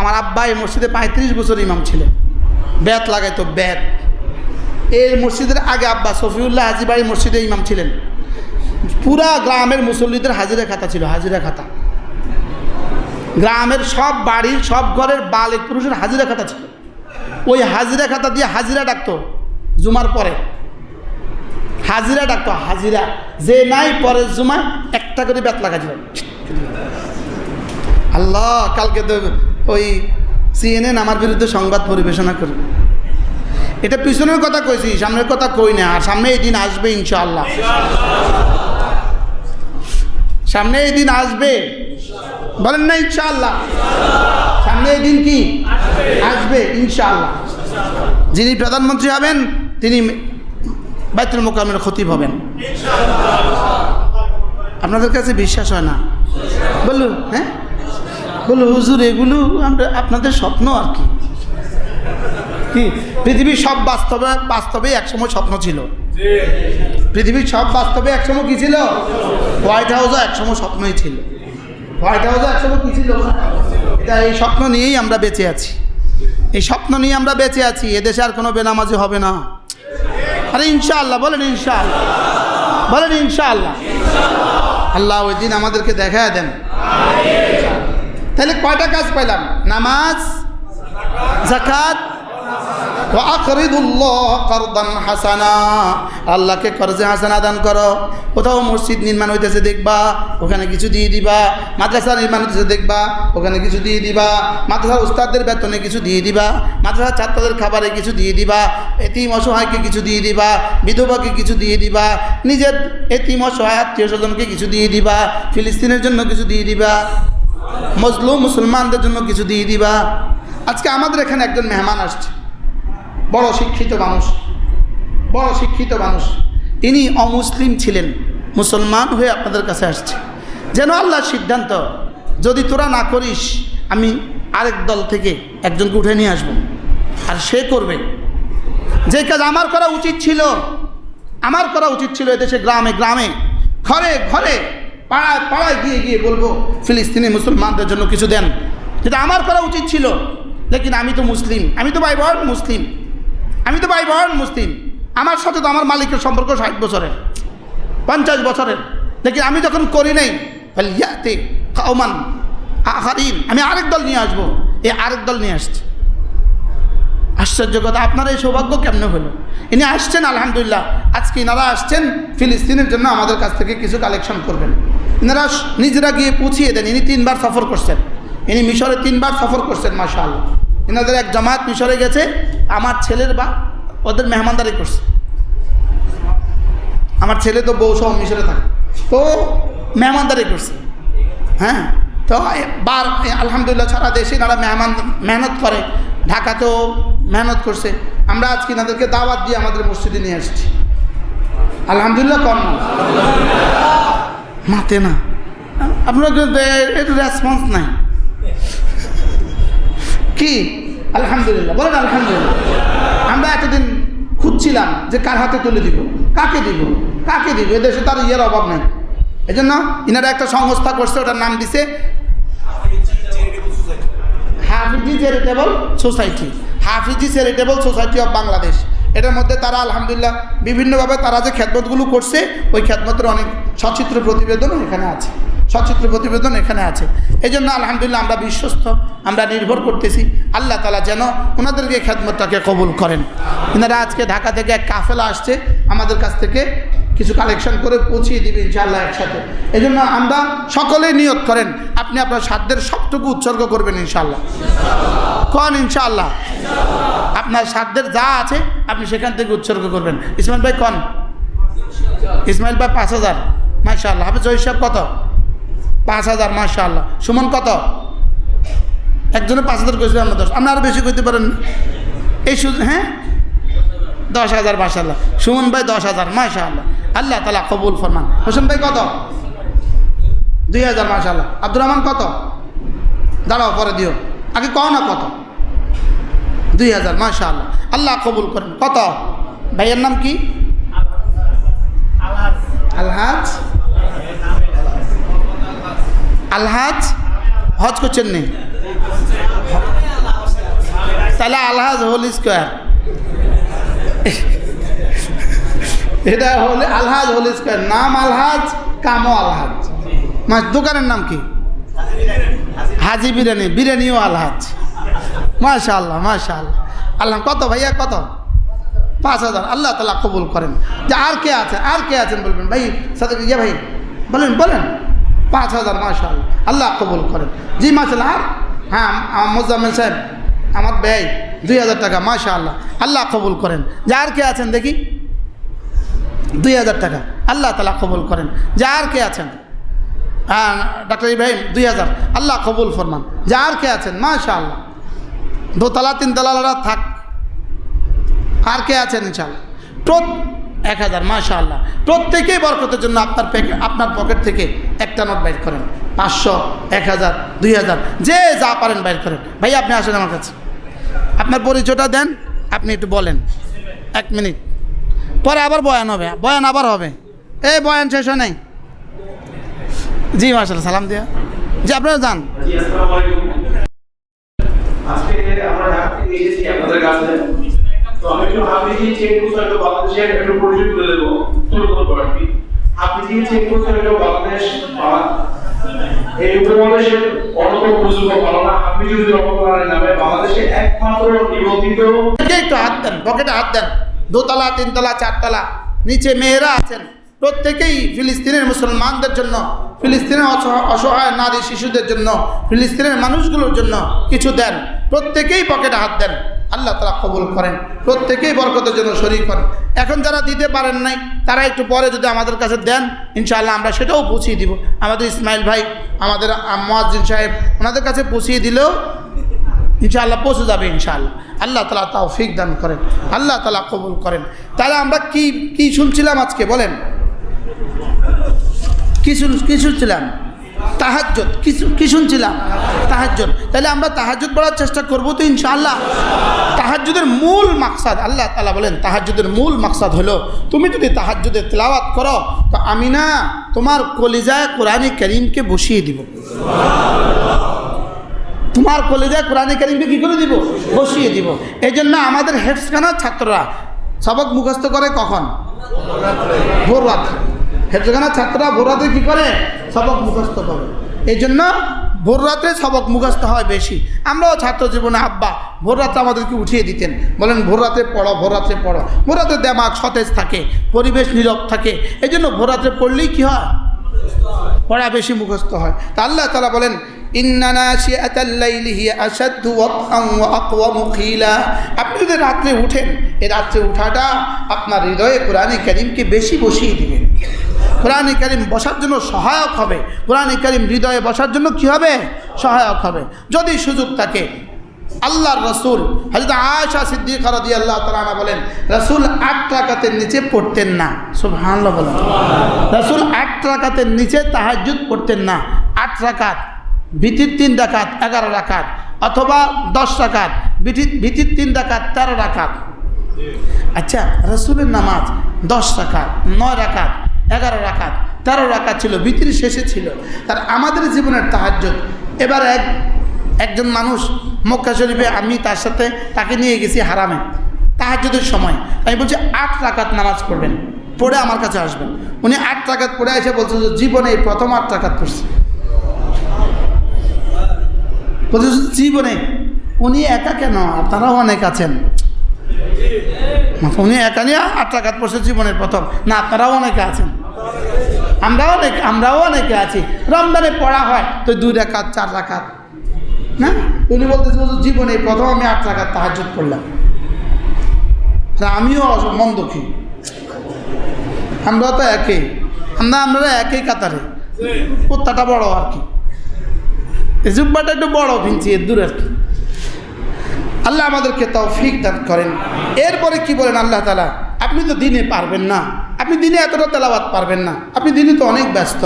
আমার আব্বা এই মসজিদে 35 বছর ইমাম ছিলেন, বেত লাগাইতো। এই মসজিদের আগে আব্বা সফিউল্লাহ হাজী বাড়ি মসজিদে ইমাম ছিলেন। পুরা গ্রামের মুসল্লিদের হাজিরা খাতা ছিল, গ্রামের সব বাড়ির সব ঘরের বালিক পুরুষের হাজিরা খাতা ছিল। ওই হাজিরা খাতা দিয়ে হাজিরা ডাকতো, জুমার পরে হাজিরা ডাকতো। হাজিরা যে নাই, পরের জুমায় একটা করে বেত লাগাছিল। আল্লাহ, কালকে তো ওই CNN আমার বিরুদ্ধে সংবাদ পরিবেশনা করবে। এটা পিছনের কথা কইছি, সামনের কথা কই না। আর সামনে এই দিন আসবে ইনশাআল্লাহ, সামনে এই দিন আসবে, বলেন না ইনশাআল্লাহ। সামনে এই দিন কি আসবে ইনশাআল্লাহ। যিনি প্রধানমন্ত্রী হবেন তিনি বাইতুল মোকাররমের খতিব হবেন। আপনাদের কাছে বিশ্বাস হয় না? বলু হ্যাঁ, বলু হুজুর এগুলো আমরা আপনাদের স্বপ্ন আর কি। কি পৃথিবীর সব বাস্তবে একসময় স্বপ্ন ছিল। পৃথিবীর সব বাস্তবে একসময় কি ছিল? হোয়াইট হাউসও একসময় স্বপ্নই ছিল। হোয়াইট হাউসও একসময় কি ছিল? এটা এই স্বপ্ন নিয়েই আমরা বেঁচে আছি, এই স্বপ্ন নিয়ে আমরা বেঁচে আছি। এদেশে আর কোনো বেনামাজি হবে না। আরে ইনশাআল্লাহ বলেন, ইনশাআল্লাহ বলেন, ইনশাআল্লাহ। আল্লাহ ওই দিন আমাদেরকে দেখায় দেন। তাহলে কয়টা কাজ পাইলাম? নামাজ, যাকাত, ওয়া আকরিদুল্লাহ কারদান হাসানা, আল্লাহকে কর্জে হাসানা দান করো। কোথাও মসজিদ নির্মাণ হইতেছে দেখবা, ওখানে কিছু দিয়ে দিবা। মাদ্রাসা নির্মাণ হইতেছে দেখবা, ওখানে কিছু দিয়ে দিবা। মাদ্রাসার উস্তাদদের বেতনে কিছু দিয়ে দিবা, মাদ্রাসার ছাত্রদের খাবারে কিছু দিয়ে দিবা, এতিম অসহায়কে কিছু দিয়ে দিবা, বিধবাকে কিছু দিয়ে দিবা, নিজের এতিম অসহায় আত্মীয় স্বজনকে কিছু দিয়ে দিবা, ফিলিস্তিনের জন্য কিছু দিয়ে দিবা, মজলুম মুসলমানদের জন্য কিছু দিয়ে দিবা। আজকে আমাদের এখানে একজন মেহমান আসছে, বড় শিক্ষিত মানুষ, বড় শিক্ষিত মানুষ। ইনি অমুসলিম ছিলেন, মুসলমান হয়ে আপনাদের কাছে আসছে। যেন আল্লাহর সিদ্ধান্ত, যদি তোরা না করিস আমি আরেক দল থেকে একজনকে উঠে নিয়ে আসবো, আর সে করবে যে কাজ আমার করা উচিত ছিল। আমার করা উচিত ছিল এদেশে গ্রামে গ্রামে, ঘরে ঘরে, পাড়ায় পাড়ায় গিয়ে গিয়ে বলবো ফিলিস্তিনি মুসলমানদের জন্য কিছু দেন, যেটা আমার করা উচিত ছিল। লেকিন আমি তো মুসলিম, আমি তো ভাই বোন মুসলিম, আমি তো ভাই বোন মুসলিম। আমার সাথে তো আমার মালিকের সম্পর্ক 60 বছরের, 50 বছরের। লেকিন আমি যখন করি নাই, ফালিয়াতি কাওমান আখারিন, আমি আরেক দল নিয়ে আসবো। এই আরেক দল নিয়ে আসছে। আশ্চর্য কথা, আপনার এই সৌভাগ্য কেমনে হলো? ইনি আসছেন আলহামদুলিল্লাহ। আজকে ইনারা আসছেন ফিলিস্তিনের জন্য আমাদের কাছ থেকে কিছু কালেকশন করবেন। ইনারা নিজেরা গিয়ে পৌঁছিয়ে দেন। ইনি 3 বার সফর করছেন, ইনি মিশরে 3 বার সফর করছেন মাশাআল্লাহ। ইনাদের এক জামাত মিশরে গেছে, আমার ছেলের বা ওদের মেহমানদারি করছে। আমার ছেলে তো বউ সহ মিশরে থাকে, তো মেহমানদারি করছে। হ্যাঁ, তো বার আলহামদুলিল্লাহ সারা দেশে এনারা মেহনত করে, ঢাকাতেও মেহনত করছে। আমরা আজকে এনাদেরকে দাওয়াত দিয়ে আমাদের মসজিদে নিয়ে আসছি। আলহামদুলিল্লাহ কম না মাতে না, আপনার একটু রেসপন্স নাই কি? আলহামদুলিল্লাহ বলেন আলহামদুলিল্লাহ। আমরা এতদিন খুঁজছিলাম যে কার হাতে তুলে দিব, কাকে দিব, কাকে দিব। এদেশে তার ইয়ের অভাব নেই। এই জন্য ইনারা একটা সংস্থা করছে, ওটার নাম দিছে Hafizi charitable society, Hafizi charitable society of Bangladesh. এটার মধ্যে তারা আলহামদুলিল্লাহ বিভিন্নভাবে তারা যে খেদমতগুলো করছে, ওই খেদমতের অনেক সচিত্র প্রতিবেদন এখানে আছে, সচিত্র প্রতিবেদন এখানে আছে। এই জন্য আলহামদুলিল্লাহ আমরা বিশ্বস্ত, আমরা নির্ভর করতেছি আল্লাহ তাআলা যেন ওনাদেরকে খেদমতটাকে কবুল করেন। এনারা আজকে ঢাকা থেকে এক কাফেলা আসছে, আমাদের কাছ থেকে কিছু কালেকশন করে পৌঁছিয়ে দিবে ইনশাআল্লাহ একসাথে। এই জন্য আমরা সকলেই নিয়ত করেন, আপনি আপনার সাধ্যের সবটুকু উৎসর্গ করবেন ইনশাআল্লাহ। কন ইনশাআল্লাহ, আপনার সাধ্যের যা আছে আপনি সেখান থেকে উৎসর্গ করবেন। ইসমাইল ভাই কন, ইসমাইল ভাই 5000 মাশাআল্লাহ। হাফেজ জহির সাহেব কত? 5000 মাশাআল্লাহ। সুমন কত? একজনে 5000 কইছে, আমরা 10, আপনি আরও বেশি কইতে পারেন। এই হ্যাঁ 10,000 মাশাআল্লাহ। সুমন ভাই 10,000 মাশাআল্লাহ। আল্লাহ তাআলা কবুল ফরমান। হোসেন ভাই কত? 2000 মাশাআল্লাহ। আব্দুর রহমান কত? দাঁড়াও পরে দিও, আগে কও না কত? 2000 মাশাআল্লাহ। আল্লাহ কবুল করেন। কত? ভাইয়ের নাম কি? আলহাজ। আলহাজ হজ করছেন নি? তাহলে আলহাজ হোল স্কোয়ার, এটা হলে আলহাজ হোল স্কোয়ার। নাম আলহাজ, কামও আলহাজ। দোকানের নাম কি? হাজি বিরিয়ানি, বিরিয়ানিও আলহাজ। মাশাআল্লাহ মাশাআল্লাহ। আল্লাহ কত ভাইয়া কত? 5000। আল্লাহ তাআলা কবুল করেন। যে আর কে আছে, আর কে আছেন বলবেন ভাই সাথে ইয়ে ভাই বলেন বলেন। 5000 মাশাআল্লাহ। আল্লাহ কবুল করেন। জি মাশাআল্লাহ। আর হ্যাঁ মোজাম্মেল সাহেব আমার ভাই 2000 টাকা, মাশাআল্লাহ, আল্লাহ কবুল করেন। যার কে আছেন দেখি 2000 টাকা, আল্লাহ তাআলা কবুল করেন। যার কে আছেন ডাক্তার ইব্রাহিম 2000, আল্লাহ কবুল ফরমান। যার কে আছেন মাশাআল্লাহ, 2 তলা 3 তলারা থাক। আর কে আছেন ইনশাআল্লাহ 1000, মাশাআল্লাহ। প্রত্যেকেই বরকতের জন্য আপনার পকেট থেকে একটা নোট বাইর করেন, 500, 1000, 2000, যে যা পারেন বাইর করেন। ভাই আপনি আসেন আমার কাছে, আপনার পরিচয়টা দেন, আপনি একটু বলেন 1 মিনিট, পরে আবার বয়ান হবে, বয়ান আবার হবে, এই বয়ান শেষ হয় নাই। জি মাশাআল্লাহ, সালাম দিয়া জি, আপনারা যান। জি, আসসালামু আলাইকুম। আজকে আমরা ঢাকা থেকে এসেছি আপনাদের কাছে। তো আমি একটু হাফিজি চেক করতে একটু বাংলাদেশের একটু পরিচয় তুলে দেবো, তুলে ধরবো আর কি। হাফিজি চেক করতে একটু বাংলাদেশ এই উপমহাদেশের অন্যতম বুজুর্গ মাওলানা হাফিজুর রহমানের নামে বাংলাদেশে একমাত্র নিবন্ধিত। একটু হাত দেন, পকেটে হাত দেন। 2 তলা 3 তলা 4 তলা নিচে মেয়েরা আছেন, প্রত্যেকেই ফিলিস্তিনের মুসলমানদের জন্য, ফিলিস্তিনের অসহায় নারী শিশুদের জন্য, ফিলিস্তিনের মানুষগুলোর জন্য কিছু দেন। প্রত্যেকেই পকেটে হাত দেন, আল্লাহ তাআলা কবুল করেন। প্রত্যেকেই বরকতের জন্য শরীক হন। এখন যারা দিতে পারেন নাই তারা একটু পরে যদি আমাদের কাছে দেন, ইনশাআল্লাহ আমরা সেটাও পৌঁছিয়ে দিব। আমাদের ইসমাইল ভাই, আমাদের মুয়াজ্জিন সাহেব, ওনাদের কাছে পৌঁছিয়ে দিলেও ইনশাআল্লাহ পৌঁছে যাবে ইনশাআল্লাহ। আল্লাহ তাআলা তৌফিক দান করেন, আল্লাহ তাআলা কবুল করেন। তাহলে আমরা কি শুনছিলাম আজকে বলেন? কি শুনছিলাম? তাহাজ্জুদ। কি শুনছিলাম? তাহাজ্জুদ। তাহলে আমরা তাহাজ্জুদ পড়ার চেষ্টা করব তো ইনশাআল্লাহ। তাহাজ্জুদের মূল মাকসাদ, আল্লাহ তাআলা বলেন তাহাজ্জুদের মূল মাকসাদ হলো তুমি যদি তাহাজ্জুদের তেলাওয়াত করো তো আমি না তোমার কলিজায় কোরআনে কারীমকে বসিয়ে দিব। তোমার কলিজায় কোরআনে কারীমকে কি করে দিব? বসিয়ে দিব। এই জন্য আমাদের হেফজখানার ছাত্ররা সবক মুখস্থ করে কখন? ভোর রাত্রে। হেফজখানার ছাত্ররা ভোর রাত্রে কী করে? সবক মুখস্থ করে। এই জন্য ভোর রাত্রে সবক মুখস্থ হয় বেশি। আমরাও ছাত্র জীবনে আব্বা ভোর রাত্রে আমাদেরকে উঠিয়ে দিতেন, বলেন ভোর রাত্রে পড়ো, ভোর রাত্রে পড়ো। ভোর রাত্রে দেমাগ সতেজ থাকে, পরিবেশ নীরব থাকে। এই জন্য ভোর রাত্রে পড়লেই কী হয়? পড়া বেশি মুখস্থ হয়। তা আল্লাহ তাআলা বলেন ইন্না নাশিআতাল লাইলি হিয়া আশাদ্দু ওয়াতআন ওয়া আকওয়ামু কিলা। আপনি যদি রাত্রে উঠেন, এই রাত্রে উঠাটা আপনার হৃদয়ে কোরআনে কারীমকে বেশি বসিয়ে দিবেন। কোরআনে কারীম বসার জন্য সহায়ক হবে। কোরআনে কারীম হৃদয়ে বসার জন্য কী হবে? সহায়ক হবে। যদি সুযোগ থাকে, আল্লাহর রসুল হযরত আয়েশা সিদ্দিকা রাদিয়াল্লাহু তাআলা আনহা বলেন রসুল 8 রাকাতের নিচে পড়তেন না। সুবহানাল্লাহ বলেন। রসুল 8 রাকাতের নিচে তাহাজ্জুদ পড়তেন না। 8 রাকাত, ভিতির 3 রাকাত 11 রাকাত, অথবা 10 রাকাত, ভিতির 3 রাকাত 13 রাকাত। আচ্ছা, রসুলের নামাজ 10 রাকাত, 9 রাকাত, 11 রাকাত, 13 রাকাত ছিল, ভিতির শেষে ছিল। তার আমাদের জীবনের তাহাজ্জুদ। এবার একজন মানুষ মক্কা শরীফে, আমি তার সাথে তাকে নিয়ে গেছি হারামে তাহাজ্জুদের সময়। আমি বলছি 8 রাকাত নামাজ পড়বেন, পড়ে আমার কাছে আসবেন। উনি 8 রাকাত পড়ে এসে বলছেন যে জীবনে এই প্রথম 8 রাকাত পড়ছি। বলছে জীবনে। উনি একা কেন? আপনারাও অনেক আছেন। উনি একা নিয়ে 8 রাকাত পড়ছে জীবনের প্রথম। না, আপনারাও অনেকে আছেন, আমরাও অনেকে আছি। রমজানে পড়া হয় তো 2 রাকাত 4 রাকাত না। উনি বলতেছে জীবনে প্রথম আমি 8 রাকাত তাহাজ্জুদ পড়লাম। আমিও মন দুঃখী, আমরাও তো একই, আমরা একই কাতারে। কুত্তাটা বড় আর কি, এই জুব্বাটা একটু বড় কিনছি, এর দূর আর কি। আল্লাহ আমাদেরকে তৌফিক দান করেন। এরপরে কি বলেন আল্লাহ তাআলা? আপনি তো দিনে পারবেন না, আপনি দিনে এতটা তেলাওয়াত পারবেন না, আপনি দিনে তো অনেক ব্যস্ত।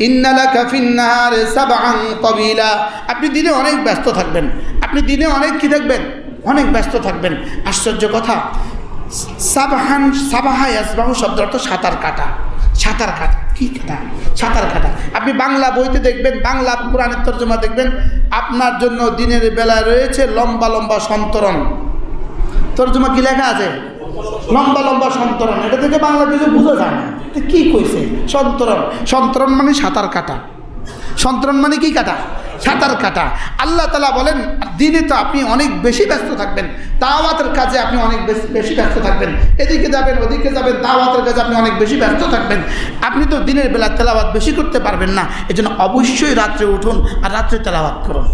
ইন্না লাকা ফিন-নাহারি সাবআন তাবিলা। আপনি দিনে অনেক ব্যস্ত থাকবেন, আপনি দিনে অনেক কি থাকবেন? অনেক ব্যস্ত থাকবেন। আশ্চর্য কথা, সাবহান, সাবাহা ইয়াসবাহু শব্দ অর্থ সাঁতার কাটা। সাঁতার কাটা কি কাটা? সাঁতার কাটা। আপনি বাংলা বইতে দেখবেন, বাংলা কোরআনের তরজমা দেখবেন, আপনার জন্য দিনের বেলায় রয়েছে লম্বা লম্বা সন্তরণ। তরজমা কি লেখা আছে? লম্বা লম্বা সন্তরণ। এটা থেকে বাংলা কিছু বোঝা যায় না, কি কইছে? সন্তরণ। সন্তরণ মানে সাঁতার কাটা। সন্তরণ মানে কি কাটা? সাঁতার কাটা। আল্লাহ তাআলা বলেন দিনে তো আপনি অনেক বেশি ব্যস্ত থাকবেন, দাওয়াতের কাজে আপনি অনেক বেশি ব্যস্ত থাকবেন, এদিকে যাবেন ওদিকে যাবেন, দাওয়াতের কাজে আপনি অনেক বেশি ব্যস্ত থাকবেন। আপনি তো দিনের বেলা তেলাওয়াত বেশি করতে পারবেন না, এজন্য অবশ্যই রাত্রে উঠুন আর রাত্রে তেলাওয়াত করুন।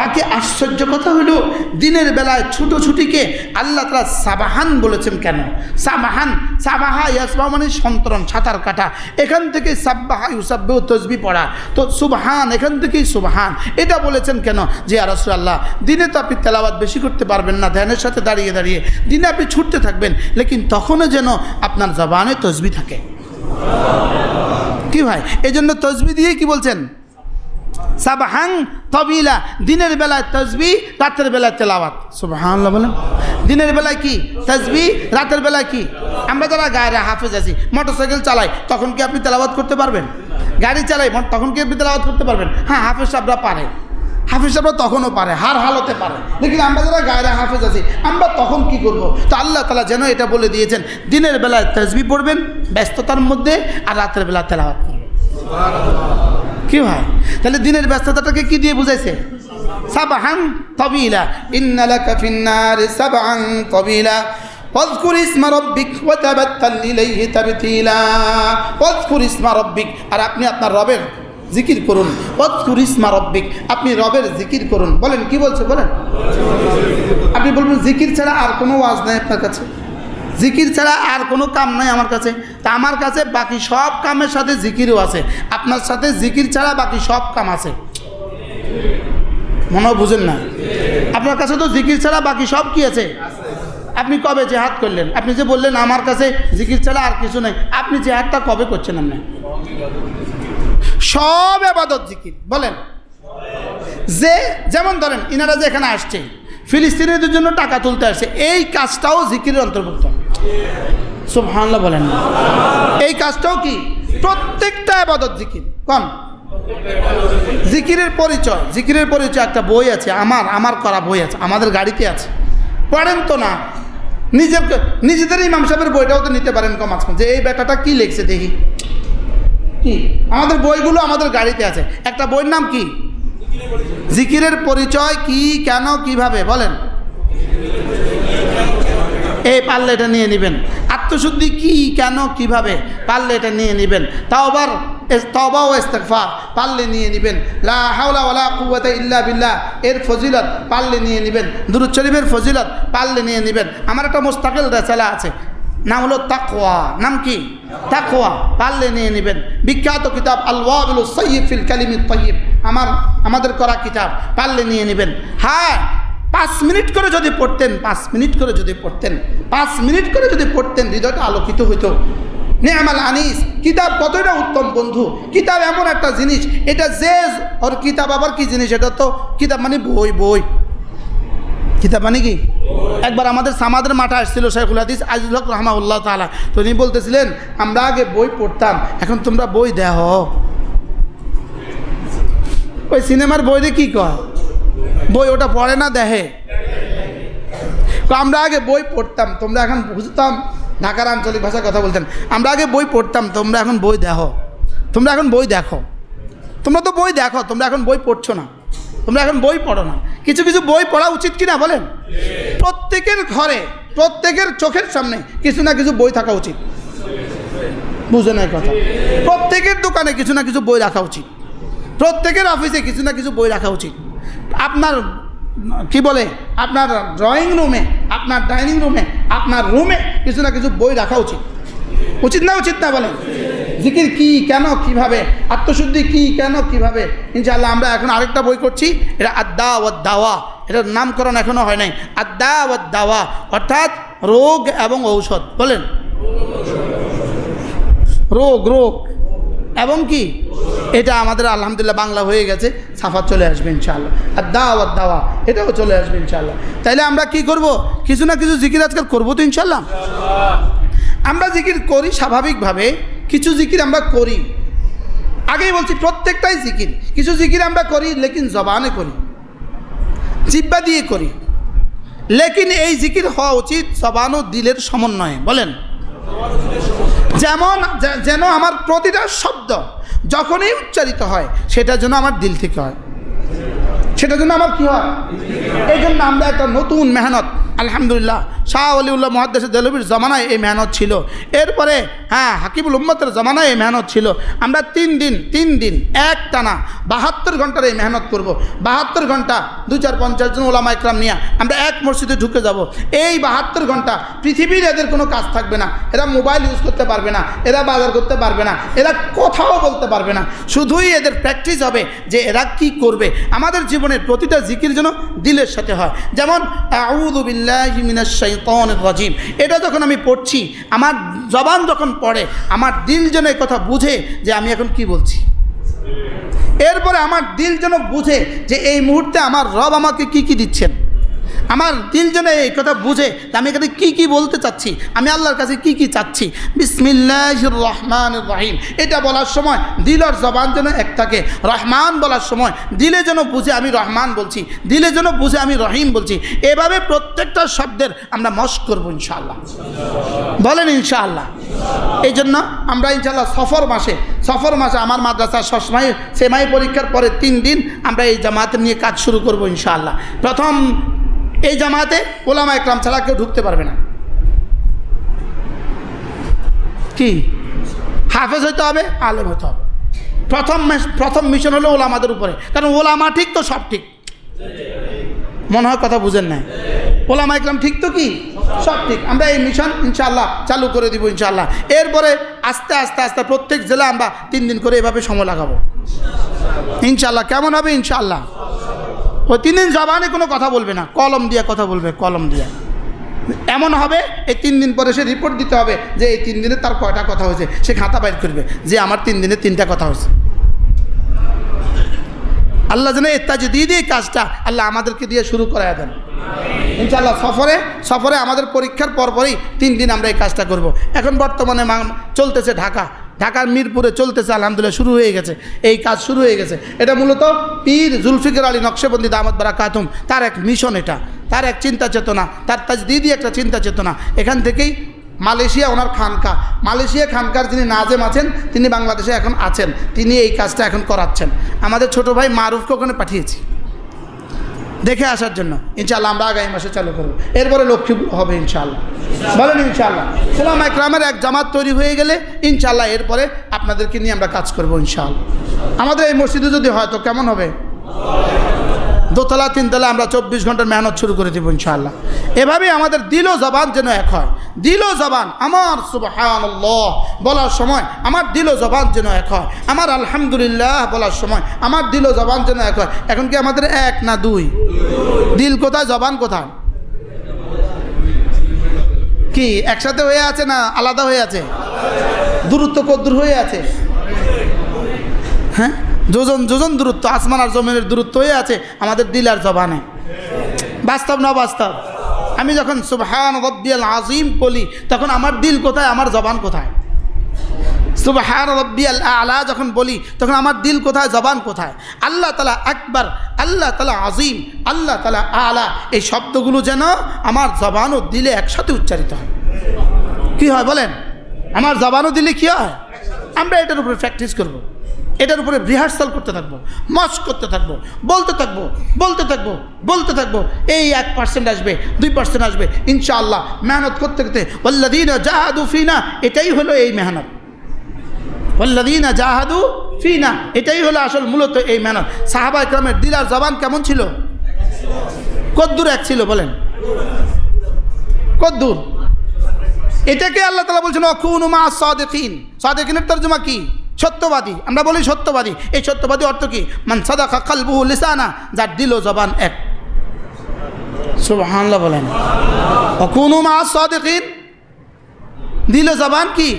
বাকি আশ্চর্য কথা হলো, দিনের বেলায় ছুটোছুটিকে আল্লাহ তাআলা সাবাহান বলেছেন কেন? সাবাহান, সাবাহা ইয়াসবাহ মানে সন্তরণ, সাঁতার কাটা, এখান থেকে সাব্বাহা ইউসাব্বিহু তাসবিহ পড়া, তো সুবহান এখান থেকেই সুবহান, এটা বলেছেন কেন? যে ইয়া রাসূলুল্লাহ, দিনে তো আপনি তেলাওয়াত বেশি করতে পারবেন না ধ্যানের সাথে দাঁড়িয়ে দাঁড়িয়ে, দিনে আপনি ছুটতে থাকবেন, লেকিন তখনও যেন আপনার জবানে তাসবিহ থাকে। কি ভাই, এই জন্য তাসবিহ দিয়ে কি বলছেন? সাবহান তবিলা, দিনের বেলায় তাসবিহ, রাতের বেলায় তেলাওয়াত। সুবহানাল্লাহ বলেন। দিনের বেলায় কি তাসবিহ, রাতের বেলায় কি? আমরা যারা গায়ে হাফেজ আছি, মোটরসাইকেল চালাই, তখন কি আপনি তেলাওয়াত করতে পারবেন? গাড়ি চালাই, তখন কি আপনি তেলাওয়াত করতে পারবেন? হ্যাঁ, হাফেজ সাহেবরা পারে, হাফেজ সাহেবরা তখনও পারে, হার হালতে পারে, লেকিন আমরা যারা গায়ে হাফেজ আছি, আমরা তখন কি করব? তো আল্লাহ তাআলা যেন এটা বলে দিয়েছেন, দিনের বেলায় তাসবিহ পড়বেন ব্যস্ততার মধ্যে, আর রাতের বেলা তেলাওয়াত করবেন। কি ভাই, তাহলে দিনের ব্যস্ততাটাকে কি দিয়ে বুঝাইছে? সাবহান তবিলা, ইন্না লাকা ফিন্নার সাবহান তবিলা, ওয়াজকুর ইসমা রাব্বিক ওয়া তাবাত্তাল ইলাইহি তাবতিলা। ওয়াজকুর ইসমা রাব্বিক, আর আপনি আপনার রবের জিকির করুন। ওয়াজকুর ইসমা রাব্বিক, আপনি রবের জিকির করুন। বলেন কি বলছে? বলেন। আপনি বলবেন জিকির ছাড়া আর কোনো ওয়াজ নাই আপনার কাছে, জিকির ছাড়া আর কোনো কাম নাই আমার কাছে। তা আমার কাছে বাকি সব কামের সাথে জিকিরও আছে, আপনার সাথে জিকির ছাড়া বাকি সব কাম আছে। মনে বুঝেন না? আপনার কাছে তো জিকির ছাড়া বাকি সব কি আছে? আপনি কবে জেহাদ করলেন? আপনি যে বললেন আমার কাছে জিকির ছাড়া আর কিছু নেই, আপনি জেহাদটা কবে করছেন? আপনি সব ইবাদত জিকির। বলেন। যে যেমন ধরেন ইনারা যে এখানে আসছে, ফিলিস্তিনিদের জন্য টাকা তুলতে আসছে, এই কাজটাও জিকিরের অন্তর্ভুক্ত। সুবহানাল্লাহ বলেন না? এই কাজটাও কি? প্রত্যেকটা ইবাদত জিকির। কোন জিকিরের পরিচয়? জিকিরের পরিচয় একটা বই আছে, আমার করা বই আছে, আমাদের গাড়িতে আছে, পড়েন তো না। নিজেদের ইমাম সাহেবের বইটাও তো নিতে পারেন কম আজকাল, যে এই ব্যাটাটা কি লিখছে দেখি। কি আমাদের বইগুলো আমাদের গাড়িতে আছে। একটা বইয়ের নাম কি? জিকিরের পরিচয়। কি, কেন, কিভাবে? বলেন। এই পারলে এটা নিয়ে নেবেন। আত্মশুদ্ধি কি, কেন, কিভাবে? পারলে এটা নিয়ে নেবেন। তওবা ও ইস্তিগফার পারলে নিয়ে নেবেন। লা হাওলা ওয়ালা কুওয়াতা ইল্লা বিল্লাহ এর ফজিলত পারলে নিয়ে নেবেন। দুরূদ শরীফের ফজিলত পারলে নিয়ে নেবেন। আমার একটা মুস্তাকিল রিসালা আছে, নাম হলো তাকওয়া। নাম কি? তাকওয়া। পারলে নিয়ে নেবেন। বিখ্যাত কিতাব আল ওয়াবিলুস সাইয়্যিব ফিল কালিমিত তাইয়্যিব, আমাদের করা কিতাব, পারলে নিয়ে নেবেন। হ্যাঁ, 5 মিনিট করে যদি পড়তেন, 5 মিনিট করে যদি পড়তেন, 5 মিনিট করে যদি পড়তেন, হৃদয়টা আলোকিত হইতো। নি'মাল আনিস, কিতাব কতটা উত্তম বন্ধু। কিতাব এমন একটা জিনিস, এটা যে ওর কিতাব আবার কি জিনিস? এটা তো কিতাব মানে বই। কিতাব মানে কি? একবার আমাদের সামাদের মাঠে আসছিল শাইখুল হাদিস আজিজুল হক রাহমাহুল্লাহ তাআলা, তো উনি বলতেছিলেন আমরা আগে বই পড়তাম, এখন তোমরা বই দেহ। ওই সিনেমার বইরে কি কয়? বই ওটা পড়ে না, দেখে। আমরা আগে বই পড়তাম, তোমরা এখন বুঝতাম, ঢাকার আঞ্চলিক ভাষায় কথা বলতেন। আমরা আগে বই পড়তাম, তোমরা এখন বই দেখো। তোমরা এখন বই দেখো। তোমরা তো বই দেখো, তোমরা এখন বই পড়ছো না, তোমরা এখন বই পড়ো না। কিছু কিছু বই পড়া উচিত কিনা বলেন? প্রত্যেকের ঘরে, প্রত্যেকের চোখের সামনে কিছু না কিছু বই থাকা উচিত। বুঝে নাই কথা? প্রত্যেকের দোকানে কিছু না কিছু বই রাখা উচিত, প্রত্যেকের অফিসে কিছু না কিছু বই রাখা উচিত। আপনার কি বলে, আপনার ড্রয়িং রুমে, আপনার ডাইনিং রুমে, আপনার রুমে কিছু না কিছু বই রাখা উচিত। উচিত না? উচিত না? বলেন। জিকির কি, কেন, কিভাবে, আত্মশুদ্ধি কি, কেন, কিভাবে। ইনশাআল্লাহ আমরা এখন আরেকটা বই করছি, এটা আদ্দা ওয়াদ দাওয়া, এটার নামকরণ এখনো হয় নাই। আদ্দা ওয়াদ দাওয়া অর্থাৎ রোগ এবং ঔষধ। বলেন। রোগ এবং কি, এটা আমাদের আলহামদুলিল্লাহ বাংলা হয়ে গেছে, ছাপা চলে আসবে ইনশাআল্লাহ। আদ্দা ওয়াদ দাওয়া এটাও চলে আসবে ইনশাআল্লাহ। তাইলে আমরা কি করব? কিছু না কিছু জিকির আজকাল করবো তো ইনশাআল্লাহ। আমরা জিকির করি স্বাভাবিকভাবে, কিছু জিকির আমরা করি। আগেই বলছি প্রত্যেকটাই জিকির। কিছু জিকির আমরা করি লেকিন জবানে করি, জিহ্বা দিয়ে করি, লেকিন এই জিকির হওয়া উচিত জবান ও দিলের সমন্বয়ে। বলেন। যেন আমার প্রতিটা শব্দ যখনই উচ্চারিত হয় সেটা যেন আমার দিল থেকে হয়। সেটার জন্য আমার কি হয়? এই জন্য আমরা একটা নতুন মেহনত, আলহামদুলিল্লাহ শাহ ওলিউল্লাহ মুহাদ্দিস দেহলভির জমানায় এই মেহনত ছিল, এরপরে হাকিবুল উম্মতের জমানায় এই মেহনত ছিল। আমরা 3 দিন এক টানা 72 ঘন্টার এই মেহনত করব। 72 ঘন্টা 2-4-50 জন ওলামা ইকরাম নিয়ে আমরা এক মসজিদে ঢুকে যাব। এই 72 ঘন্টা পৃথিবীর এদের কোনো কাজ থাকবে না, এরা মোবাইল ইউজ করতে পারবে না, এরা বাজার করতে পারবে না, এরা কথাও বলতে পারবে না, শুধুই এদের প্র্যাকটিস হবে যে এরা কি করবে। আমাদের জীবনের প্রতিটা জিকির যেন দিলের সাথে হয়। যেমন আউযু বিল্লাহি মিনাশ শাইতানির রাজিম, এটা যখন আমি পড়ছি, আমার জবান যখন পড়ে, আমার দিল যেন এই কথা বুঝে যে আমি এখন কি বলছি। এরপরে আমার দিল যেন বুঝে যে এই মুহূর্তে আমার রব আমাকে কি দিচ্ছেন। আমার দিল যেন এই কথা বুঝে আমি এখানে কি বলতে চাচ্ছি, আমি আল্লাহর কাছে কি চাচ্ছি। বিসমিল্লাহির রহমানির রহিম, এটা বলার সময় দিল আর জবান যেন এক থাকে। রহমান বলার সময় দিলে যেন বুঝে আমি রহমান বলছি, দিলে যেন বুঝে আমি রহিম বলছি। এভাবে প্রত্যেকটা শব্দের আমরা মশক করবো ইনশাআল্লাহ। বলেন ইনশাআল্লাহ। এই জন্য আমরা ইনশাআল্লাহ সফর মাসে আমার মাদ্রাসার সবসময় সেমাই পরীক্ষার পরে 3 দিন আমরা এই জামাতে নিয়ে কাজ শুরু করবো ইনশাআল্লাহ। প্রথম এই জামাতে ওলামা ইকরাম ছাড়া কেউ ঢুকতে পারবে না। কি হাফেজ হইতে হবে, আলেম হইতে হবে। প্রথম মিশন হলো ওলামাদের উপরে, কারণ ওলামা ঠিক তো সব ঠিক। মনে হয় কথা বুঝেন না? ওলামা ইকরাম ঠিক তো কি সব ঠিক। আমরা এই মিশন ইনশাআল্লাহ চালু করে দিব ইনশাআল্লাহ। এরপরে আস্তে আস্তে প্রত্যেক জেলা আমরা 3 দিন করে এভাবে সময় লাগাবো ইনশাআল্লাহ। কেমন হবে ইনশাআল্লাহ? ওই 3 দিন জবানে কোনো কথা বলবে না, কলম দিয়ে কথা বলবে, কলম দিয়ে। এমন হবে এই 3 দিন পরে সে রিপোর্ট দিতে হবে যে এই 3 দিনে তার কয়টা কথা হয়েছে। সে খাতা বাইর করবে যে আমার 3 দিনে 3টা কথা হয়েছে। আল্লাহ যেন এত্তাজি দিয়ে কাজটা আল্লাহ আমাদেরকে দিয়ে শুরু করায় দেন ইনশাআল্লাহ। সফরে আমাদের পরীক্ষার পরপরই 3 দিন আমরা এই কাজটা করব। এখন বর্তমানে চলতেছে ঢাকার মিরপুরে চলতেছে, আলহামদুলিল্লাহ শুরু হয়ে গেছে, এই কাজ শুরু হয়ে গেছে। এটা মূলত পীর জুলফিকার আলী নকশবন্দি দামাত বারাকাতুম তার এক মিশন, এটা তার এক চিন্তা চেতনা, তার তাজদিদি একটা চিন্তা চেতনা। এখান থেকেই মালয়েশিয়া ওনার খানকা, মালয়েশিয়া খানকার যিনি নাজেম আছেন তিনি বাংলাদেশে এখন আছেন, তিনি এই কাজটা এখন করাচ্ছেন। আমাদের ছোট ভাই মারুফকে ওখানে পাঠিয়েছি দেখে আসার জন্য। ইনশাআল্লাহ আমরা আগামী মাসে চালু করব। এরপরে লক্ষ্মীপুর হবে ইনশাআল্লাহ। বলেন ইনশাআল্লাহ। ওলামা ইকরামের এক জামাত তৈরি হয়ে গেলে ইনশাআল্লাহ এরপরে আপনাদেরকে নিয়ে আমরা কাজ করব ইনশাআল্লাহ। আমাদের এই মসজিদে যদি হয় তো কেমন হবে? 2তলা 3তলা আমরা 24 ঘন্টার মেহনত শুরু করে দেব ইনশাআল্লাহ। এভাবেই আমাদের দিল ও জবান যেন এক হয়। দিল ও জবান আমার সুবহানাল্লাহ বলার সময় আমার দিল ও জবান যেন এক হয়। আমার আলহামদুলিল্লাহ বলার সময় আমার দিল ও জবান যেন এক হয়। এখন কি আমাদের 1 না 2? দিল কোথায়, জবান কোথায়? কি একসাথে হয়ে আছে না আলাদা হয়ে আছে? দূরত্ব কদ্দূর হয়ে আছে? হ্যাঁ, যোজন দূরত্ব, আসমান আর জমিনের দূরত্ব হয়ে আছে আমাদের দিল আর জবানে। বাস্তব না বাস্তব? আমি যখন সুবহান রব্বিয়াল আযীম বলি তখন আমার দিল কোথায়, আমার জবান কোথায়? সুবহান রব্বিয়াল আ'লা যখন বলি তখন আমার দিল কোথায়, জবান কোথায়? আল্লাহ তাআলা আকবার, আল্লাহ তাআলা আযীম, আল্লাহ তাআলা আ'লা, এই শব্দগুলো যেন আমার জবান ও দিলে একসাথে উচ্চারিত হয়। কি হয় বলেন? আমার জবান ও দিলে কি হয়? আমরা এটার উপরে প্র্যাকটিস করব, এটার উপরে রিহার্সাল করতে থাকবো, মস্ক করতে থাকবো, বলতে থাকবো। এই 1% আসবে, 2% আসবে ইনশাআল্লাহ। মেহনত করতে ওয়াল্লাযীনা জাহাদু ফিনা, এটাই হলো এই মেহনত। ওয়াল্লাযীনা জাহাদু ফিনা, এটাই হলো আসল মূলত এই মেহনত। সাহাবা ইকরামের দিল আর জবান কেমন ছিল? কদ্দূর এক ছিল বলেন? কদ্দূর? এটাকে আল্লাহ তাআলা বলছেন ওয়াকুনু মা সাদিকিন। সাদিকিনের তরজমা কি? সত্যবাদী। আমরা বলি সত্যবাদী। এই সত্যবাদী অর্থ কি? মান সাদাকা কলবুহু লিসানা, যার দিল ও জবান এক। সুবহানাল্লাহ বলেন। ওয়াকুনু মা সাদিকিন, দিল ও জবান কি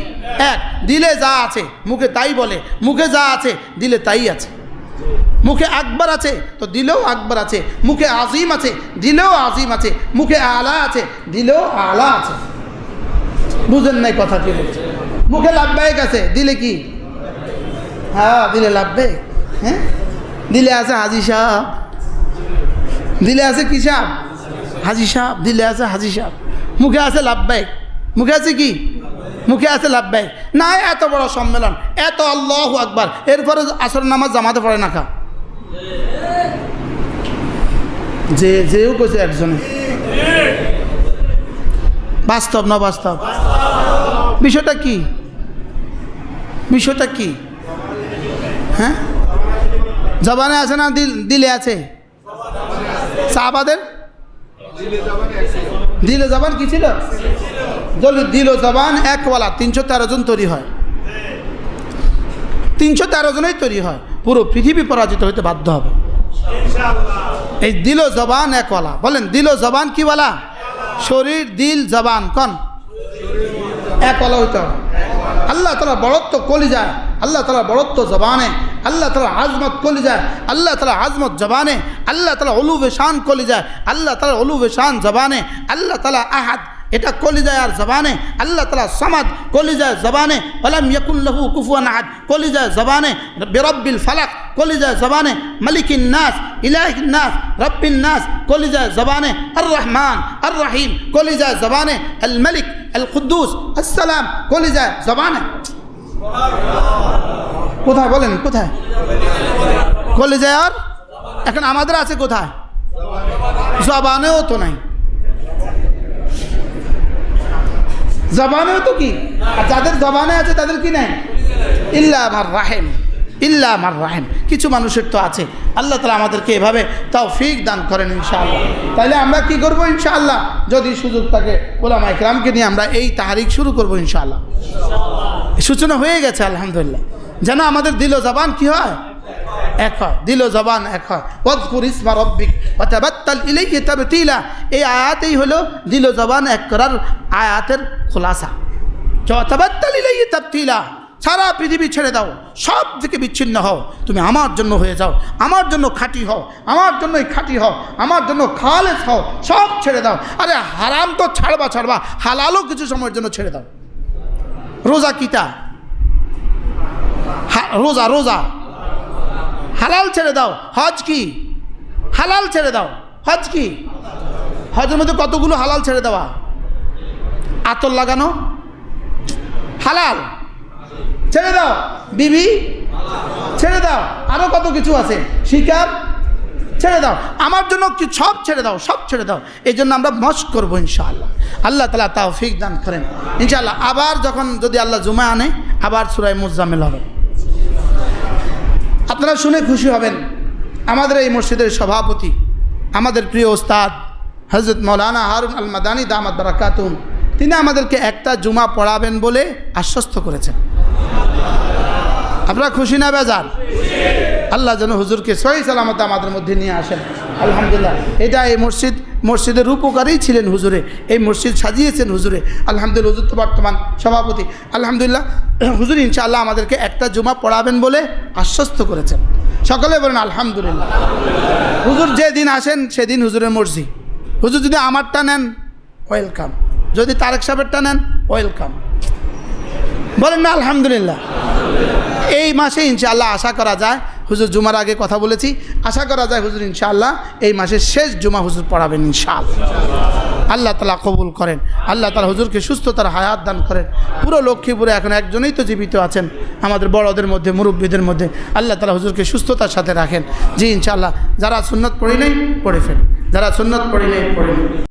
এক। দিলে যা আছে মুখে তাই বলে, মুখে যা আছে দিলে তাই আছে। মুখে আকবার আছে তো দিলেও আকবার আছে, মুখে আজিম আছে দিলেও আজিম আছে, মুখে আলা আছে দিলেও আলা আছে। বুঝেন নাই কথা কি বলছে? মুখে লাব্বাইক আছে দিলে কি? হ্যাঁ দিলে লাব্বাইক। হ্যাঁ, দিলে আছে হাজি সাহেব, দিলে আছে কি সাহেব? হাজি সাহেব। দিলে আছে হাজি সাহেব, মুখে আছে লাব্বাইক, মুখে আছে কি? মুখে আছে লাব্বাইক। না এত বড় সম্মেলন, এত আল্লাহু আকবার, এরপরে আসর নামাজ জামাতে পড়ে না খা। যেও কইছে একজনে। বাস্তব না বাস্তব? বিষয়টা কি? বিষয়টা কি? হ্যাঁ, জবানে আছে না দিলে আছে? সাহাবাদের দিল জবান কি ছিল? দিল জবান একওয়ালা 313 জন তৈরি হয়, 313 জনেই তৈরি হয়। পুরো পৃথিবী পরাজিত হইতে বাধ্য হবে। এই দিল জবান একওয়ালা। বলেন দিল জবান কি ওয়ালা? শরীর দিল জবান কোন একওয়ালা হইতে হবে। আল্লাহ তাআলা বড়ত্ব কলিজায়, আল্লাহ তাআলা বড়ত্ব জবানে, আল্লাহ তাআলা আজমত কলিজায়, আল্লাহ তাআলা আজমত জবানে, আল্লাহ তাআলা উলুবে শান কলিজায়, আল্লাহ তাআলা উলুবে শান জবানে, আল্লাহ তাআলা আহাদ এটা কলিজায় আর জবানে, আল্লাহ তাআলা সামাদ কলিজায় জবানে, ওয়ালাম ইয়াকুল লাহু কুফুয়ান আহাদ কলিজায় জবানে, বিরব্বিল ফালাক কলিজায় জবানে, মালিকিন নাস ইলাহিন নাস রব্বিন নাস কলিজায় জবানে, আর রহমান আর রহিম কলিজায় জবানে, আল মালিক আল কুদ্দুস আসসালাম কলিজায় জবানে। কোথায় বলেন? কোথায় কলিজায়? আর এখন আমাদের আছে কোথায়? জবানেও তো নাই, জবানেও তো কি, আর যাদের জবানে আছে তাদের কি নাই? ইল্লা আমার রাহেম, ইল্লা আমার রাহেম। কিছু মানুষের তো আছে। আল্লাহ তাআলা আমাদেরকে এভাবে তৌফিক দান করেন ইনশাআল্লাহ। তাইলে আমরা কি করব ইনশাআল্লাহ? যদি সুযোগ থাকে উলামায়ে কেরামকে নিয়ে আমরা এই তাহরিক শুরু করব ইনশাআল্লাহ। সূচনা হয়ে গেছে আলহামদুলিল্লাহ। যেন আমাদের দিল ও জবান কি হয়? এক হয়। দিল ও জবান এক হয়। ওয়াজকুর ইসমা রাব্বিক ওয়া তাবাত্তাল ইলাইহি তাবতিলা। এই আয়াতেই হলো দিল ও জবান এক করার আয়াতের খোলাসা। তাবাত্তাল ইলাইহি তাবতিলা। সারা পৃথিবী ছেড়ে দাও, সব থেকে বিচ্ছিন্ন হও, তুমি আমার জন্য হয়ে যাও, আমার জন্য খাঁটি হও, আমার জন্যই খাঁটি হও, আমার জন্য খালেস হও, সব ছেড়ে দাও। আরে হারাম তো ছাড়বা, হালালও কিছু সময়ের জন্য ছেড়ে দাও। রোজা কিতা? রোজা হালাল ছেড়ে দাও। হজ কি? হালাল ছেড়ে দাও। হজ কি? হজের মধ্যে কতগুলো হালাল ছেড়ে দেওয়া। আতর লাগানো হালাল, ছেড়ে দাও। বিবি ছেড়ে দাও। আরো কত কিছু আছে, শিকার ছেড়ে দাও। আমার জন্য কি সব ছেড়ে দাও, সব ছেড়ে দাও। এই জন্য আমরা মস্ক করবো ইনশাআল্লাহ। আল্লাহ তাআলা তৌফিক দান করেন ইনশাআল্লাহ। আবার যখন যদি আল্লাহ জুমা আনে, আবার সূরা মুজাম্মিল হবে। আপনারা শুনে খুশি হবেন, আমাদের এই মসজিদের সভাপতি, আমাদের প্রিয় ওস্তাদ হযরত মাওলানা হারুন আল মাদানী দামাত বারাকাতুহুম, তিনি আমাদেরকে একটা জুমা পড়াবেন বলে আশ্বস্ত করেছেন। আপনারা খুশি না বেজার? আল্লাহ যেন হুজুরকে সহি সালামত আমাদের মধ্যে নিয়ে আসেন আলহামদুলিল্লাহ। এটা এই মসজিদের রূপকারী ছিলেন হুজুরে, এই মসজিদ সাজিয়েছেন হুজুরে আলহামদুলিল্লাহ। হুজুর তো বর্তমান সভাপতি আলহামদুলিল্লাহ। হুজুর ইনশাআল্লাহ আমাদেরকে একটা জুমা পড়াবেন বলে আশ্বস্ত করেছেন। সকলে বলেন আলহামদুলিল্লাহ। হুজুর যেদিন আসেন সেদিন হুজুরের মর্জি। হুজুর যদি আমারটা নেন ওয়েলকাম, যদি তারেক সাহেবেরটা নেন ওয়েলকাম। বলেন না আলহামদুলিল্লাহ। এই মাসে ইনশাআল্লাহ আশা করা যায়, হুজুর জুমার আগে কথা বলেছি, আশা করা যায় হুজুর ইনশাআল্লাহ এই মাসের শেষ জুমা হুজুর পড়াবেন ইনশাআল্লাহ। আল্লাহ তাআলা কবুল করেন। আল্লাহ তাআলা হুজুরকে সুস্থতার হায়াত দান করেন। পুরো লক্ষ্মীপুরে এখন একজনই তো জীবিত আছেন আমাদের বড়দের মধ্যে, মুরব্বীদের মধ্যে। আল্লাহ তাআলা হুজুরকে সুস্থতার সাথে রাখেন। জি ইনশাআল্লাহ। যারা সুন্নত পড়ি নাই পড়ে ফেলেন, যারা সুন্নত পড়ি নাই পড়ে